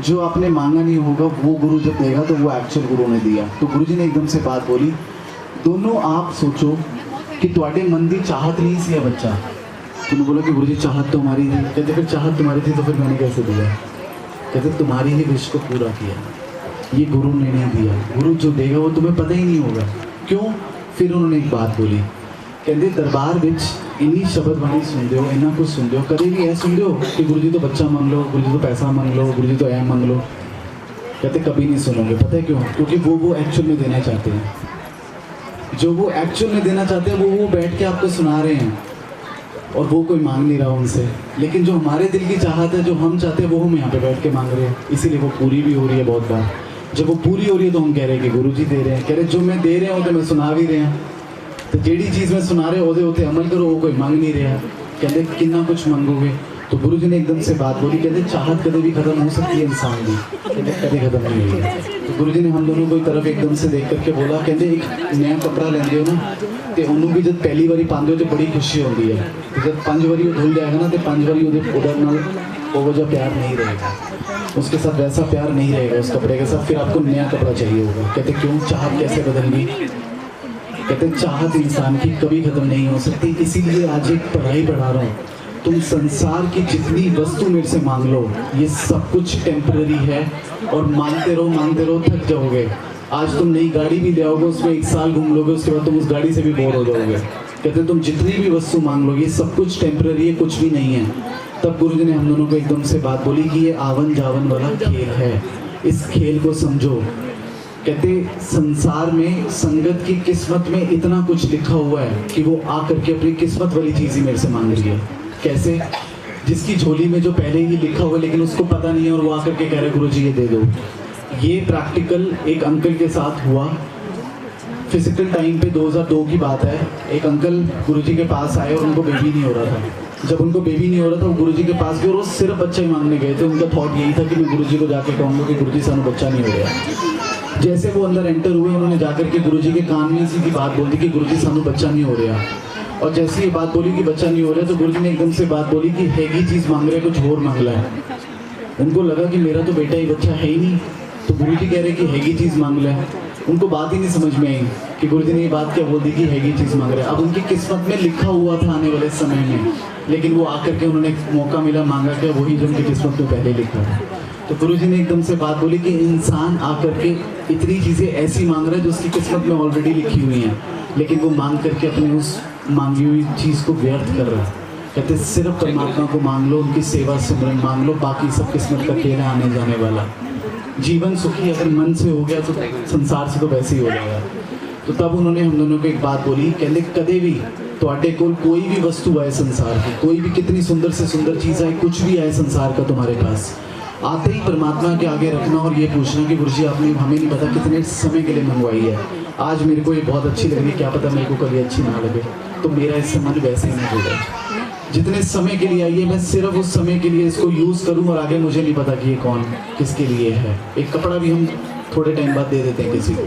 जो आपने मांगा नहीं होगा वो गुरु जब देगा तो वो एक्चुअल गुरु ने दिया। तो गुरुजी ने एकदम से बात बोली, दोनों आप सोचो कि तुम्हारे मन की चाहत नहीं सी है बच्चा। तुमने बोला कि गुरुजी चाहत तो हमारी थी। कहते फिर चाहत तुम्हारी थी तो फिर मैंने कैसे दिया? कहते तुम्हारी ही विश को पूरा किया, ये गुरु ने नहीं दिया। गुरु जो देगा वो तुम्हें पता ही नहीं होगा। क्यों? फिर उन्होंने एक बात बोली, कहते दरबार विच इन्नी शब्द बाणी सुनते हो, इन्ना कुछ सुनते हो, कभी भी ऐ सुनते हो कि गुरु जी तो बच्चा मांग लो, गुरु जी तो पैसा मांग लो, गुरु जी तो ऐ मांग लो? कहते कभी नहीं सुनोगे। पता है क्यों? क्योंकि वो एक्चुअल में देना चाहते हैं। जो वो एक्चुअल में देना चाहते हैं वो बैठ के आपको सुना रहे हैं और वो कोई मांग नहीं रहा उनसे। लेकिन जो हमारे दिल की चाहत है, जो हम चाहते हैं वो हम यहाँ पे बैठ के मांग रहे हैं, इसीलिए वो पूरी भी हो रही है बहुत बार। जब वो पूरी हो रही है तो हम कह रहे हैं कि गुरु जी दे रहे हैं। कह रहे जो मैं दे रहा हूँ तो मैं सुना भी रहे हैं। तो जेड़ी चीज़ में सुना रहे होते होते अमल करो, वो कोई मांग नहीं रहा। कहते कितना कुछ मांगोगे? तो गुरु जी ने एकदम से बात बोली, कहते चाहत कभी भी खत्म हो सकती है इंसान की, कहते कभी खत्म नहीं हुई। तो गुरु जी ने हम दोनों को एक तरफ एकदम से देख करके बोला, कहते एक नया कपड़ा लेंदे हो ना तो उन्होंने भी जब पहली बारी पाते हो तो बड़ी खुशी होती है। तो जब 5 बारी वो धुल जाएगा ना तो 5 बारी उधर नाल वो जो प्यार नहीं रहेगा, उसके साथ वैसा प्यार नहीं रहेगा उस कपड़े के साथ। फिर आपको नया कपड़ा चाहिए होगा। कहते क्यों? चाहत कैसे बदल गई? कहते चाहत इंसान की कभी खत्म नहीं हो सकती। इसीलिए आज एक पढ़ाई पढ़ा रहा हूँ, तुम संसार की जितनी वस्तु मेरे से मांग लो, ये सब कुछ टेम्पररी है और मांगते रहो थक जाओगे। आज तुम नई गाड़ी भी ले आओगे, उसमें 1 साल घूम लोगे, उसके बाद तुम उस गाड़ी से भी बोर हो जाओगे। कहते तुम जितनी भी वस्तु मांग लोगे सब कुछ टेम्पररी है, कुछ भी नहीं है। तब गुरुजी ने हम दोनों को एकदम से बात बोली कि ये आवन जावन वाला खेल है, इस खेल को समझो। कहते संसार में संगत की किस्मत में इतना कुछ लिखा हुआ है कि वो आकर के अपनी किस्मत वाली चीज़ ही मेरे से मांग रही है। कैसे? जिसकी झोली में जो पहले ही लिखा हुआ है लेकिन उसको पता नहीं है और वो आकर के कह रहे गुरुजी ये दे दो। ये प्रैक्टिकल एक अंकल के साथ हुआ। फिजिकल टाइम पे 2002 की बात है। एक अंकल गुरुजी के पास आए और उनको बेबी नहीं हो रहा था। जब उनको बेबी नहीं हो रहा था वो गुरुजी के पास गए और वो सिर्फ बच्चा ही मांगने गए थे। उनका थॉट यही था कि मैं गुरुजी को जाके कहूँगा कि गुरुजी सानू बच्चा नहीं हो रहा। जैसे वो अंदर एंटर हुए उन्होंने जाकर के गुरुजी के कान में सीधी बात बोल दी कि गुरुजी सानू बच्चा नहीं हो रहा। और जैसे ये बात बोली कि बच्चा नहीं हो रहा तो गुरुजी ने एकदम से बात बोली कि हैगी चीज़ मांग रहे, कुछ और मांग रहा है। उनको लगा कि मेरा तो बेटा ही बच्चा है ही नहीं, तो गुरुजी कह रहे कि हैगी चीज़ मांग रहा है। उनको बात ही नहीं समझ में आई कि गुरुजी ने ये बात क्या बोल दी कि हैगी चीज़ मांग रहा है। अब उनकी किस्मत में लिखा हुआ था आने वाले समय में, लेकिन वो आकर के उन्होंने मौका मिला, मांगा क्या वही जो उनकी किस्मत में पहले लिखा था। तो गुरुजी ने एकदम से बात बोली कि इंसान आकर के इतनी चीज़ें ऐसी मांग रहा है जो उसकी किस्मत में ऑलरेडी लिखी हुई हैं, लेकिन वो मांग करके अपनी उस मांगी हुई चीज़ को व्यर्थ कर रहा है। कहते सिर्फ परमात्मा को मांग लो, उनकी सेवा सिमरन मांग लो, बाकी सब किस्मत का खेल है आने जाने वाला। जीवन सुखी अगर मन से हो गया तो संसार से तो वैसे ही हो जाएगा। तो तब उन्होंने हम दोनों को एक बात बोली, कहते कदे भी ਤੁਹਾਡੇ ਕੋਲ कोई भी वस्तु आए संसार की, कोई भी कितनी सुंदर से सुंदर चीज़ आए, कुछ भी आए संसार का तुम्हारे पास, आते ही परमात्मा के आगे रखना और ये पूछना कि गुरुजी आपने हमें नहीं पता कितने समय के लिए मंगवाई है, आज मेरे को ये बहुत अच्छी लग रही है, क्या पता मेरे को कभी अच्छी ना लगे, तो मेरा इस मन वैसे ही नहीं होगा। जितने समय के लिए आई है मैं सिर्फ उस समय के लिए इसको यूज़ करूँ और आगे मुझे नहीं पता कि ये कौन किसके लिए है। एक कपड़ा भी हम थोड़े टाइम बाद दे देते हैं किसी को।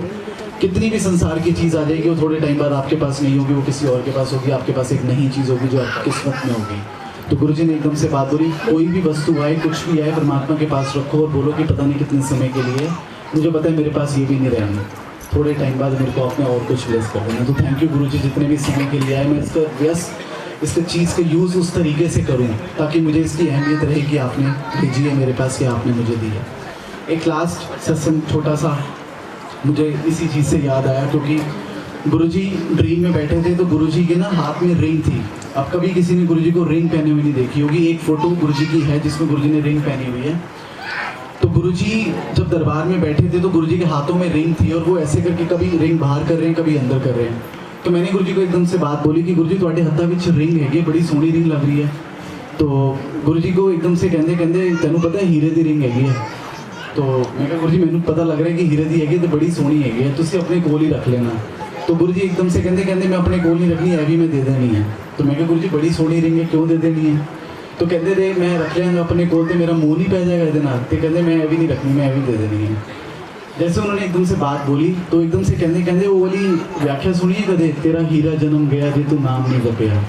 कितनी भी संसार की चीज़ आ जाएगी वो थोड़े टाइम बाद आपके पास नहीं होगी, वो किसी और के पास होगी, आपके पास एक नई चीज़ होगी जो आपकी किस्मत में होगी। तो गुरुजी ने एकदम से बात बोली, कोई भी वस्तु आए, कुछ भी आए, परमात्मा के पास रखो और बोलो कि पता नहीं कितने समय के लिए, मुझे पता है मेरे पास ये भी नहीं रहेंगे, थोड़े टाइम बाद मेरे को आपने और कुछ ब्लेस कर देना। तो थैंक यू गुरुजी, जितने भी समय के लिए आए मैं इसका व्यस्त इस चीज़ का यूज़ उस तरीके से करूँ ताकि मुझे इसकी अहमियत रहे कि आपने भेजी है मेरे पास, कि आपने मुझे दिया। एक लास्ट सत्संग छोटा सा मुझे इसी चीज़ से याद आया, क्योंकि गुरुजी ड्रीम में बैठे थे तो गुरुजी के ना हाथ में रिंग थी। अब कभी किसी ने गुरुजी को रिंग पहने हुए नहीं देखी होगी। एक फ़ोटो गुरुजी की है जिसमें गुरुजी ने रिंग पहनी हुई है। तो गुरुजी जब दरबार में बैठे थे तो गुरुजी के हाथों में रिंग थी और वो ऐसे करके कभी रिंग बाहर कर रहे हैं, कभी अंदर कर रहे हैं। तो मैंने गुरुजी को एकदम से बात बोली कि गुरुजी ਤੁਹਾਡੇ हत्था ਵਿੱਚ रिंग हैगी, बड़ी सोहनी रिंग लग रही है। तो गुरुजी को एकदम से कहते ਤੈਨੂੰ पता है हीरे ਦੀ रिंग हैगी है। तो मैं कहा गुरुजी मैंने पता लग रहा है कि हीरे ਦੀ हैगी तो बड़ी सोहनी हैगी है, तुसी अपने कोल ही रख लेना। तो गुरुजी एकदम से कहते मैं अपने कोल नहीं रखनी है, भी मैं दे देनी है। तो मैं कहा गुरुजी बड़ी सोहनी रिंग है, क्यों दे देनी है? तो कहते रहे मैं रख लेंगे अपने कोल, तो मेरा मुँह नहीं पै जाएगा ਇਹਦੇ ਨਾਲ, तो कहते मैं भी नहीं रखनी, मैं भी दे देनी है। जैसे उन्होंने एकदम से बात बोली तो एकदम से कहते वो वाली व्याख्या सुनिए कदे, तेरा हीरा जन्म गया जे तू नाम नहीं जपिया।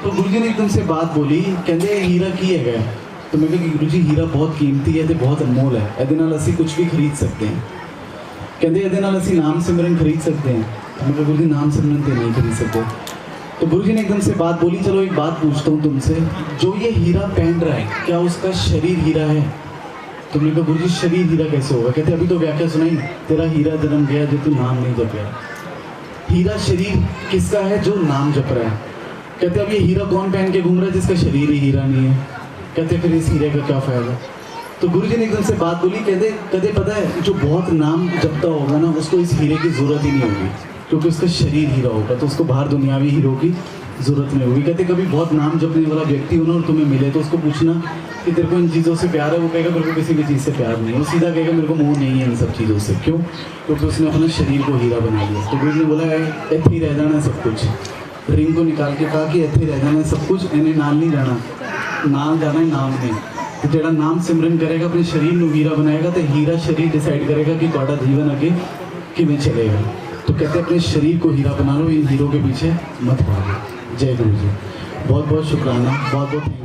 तो गुरुजी ने एकदम से बात बोली, कहते हीरा की है। तो मैं कहा गुरुजी हीरा बहुत कीमती है, बहुत अनमोल है, ਇਹਦੇ ਨਾਲ ਅਸੀਂ कुछ भी खरीद सकते हैं। कहते ਇਹਦੇ ਨਾਲ ਅਸੀਂ नाम सिमरन खरीद सकते हैं। तो मैं कहा गुरुजी नाम सिमरन तो नहीं खरीद सकते। तो गुरुजी ने एकदम से बात बोली, चलो एक बात पूछता हूँ तुमसे, जो ये हीरा पहन रहा है क्या उसका शरीर हीरा है? तो मैंने कहा गुरुजी शरीर हीरा कैसे होगा? कहते अभी तो व्याख्या सुनाई, तेरा हीरा जन्म गया जो तू नाम नहीं जप रहा। हीरा शरीर किसका है? जो नाम जप रहा है। कहते अब ये हीरा कौन पहन के घूम रहा है जिसका शरीर ही हीरा नहीं है? कहते फिर इस हीरे का क्या फ़ायदा? तो गुरुजी ने एकदम से बात बोली, कहते पता है जो बहुत नाम जपता होगा ना उसको इस हीरे की ज़रूरत ही नहीं होगी, क्योंकि उसका शरीर हीरा होगा, तो उसको बाहर दुनियावी हीरो की ज़रूरत नहीं होगी। कहते कभी बहुत नाम जपने वाला व्यक्ति हो ना और तुम्हें मिले तो उसको पूछना कि तेरे को इन चीज़ों से प्यार है, वो कहेगा मेरे को किसी भी चीज़ से प्यार नहीं है, वो सीधा कहेगा मेरे को मोह नहीं है इन सब चीज़ों से। क्यों? क्योंकि उसने अपने शरीर को हीरा बना लिया। तो गुरुजी ने बोला इत्थे ही रह जाना सब कुछ, रिंग को निकाल के कहा कि इत्थे रह जाना सब कुछ, इन्हें नाल नहीं जाना, नाल जाना है नाम में। तो जेड़ा नाम सिमरन करेगा अपने शरीर को हीरा बनाएगा, तो हीरा शरीर डिसाइड करेगा कि ਤੁਹਾਡਾ जीवन अगे किमें चलेगा। तो कहते अपने शरीर को हीरा बना लो, इन हीरो के पीछे मत भागो। जय गुरु जी, बहुत बहुत शुक्राना, बहुत बहुत थैंक यू।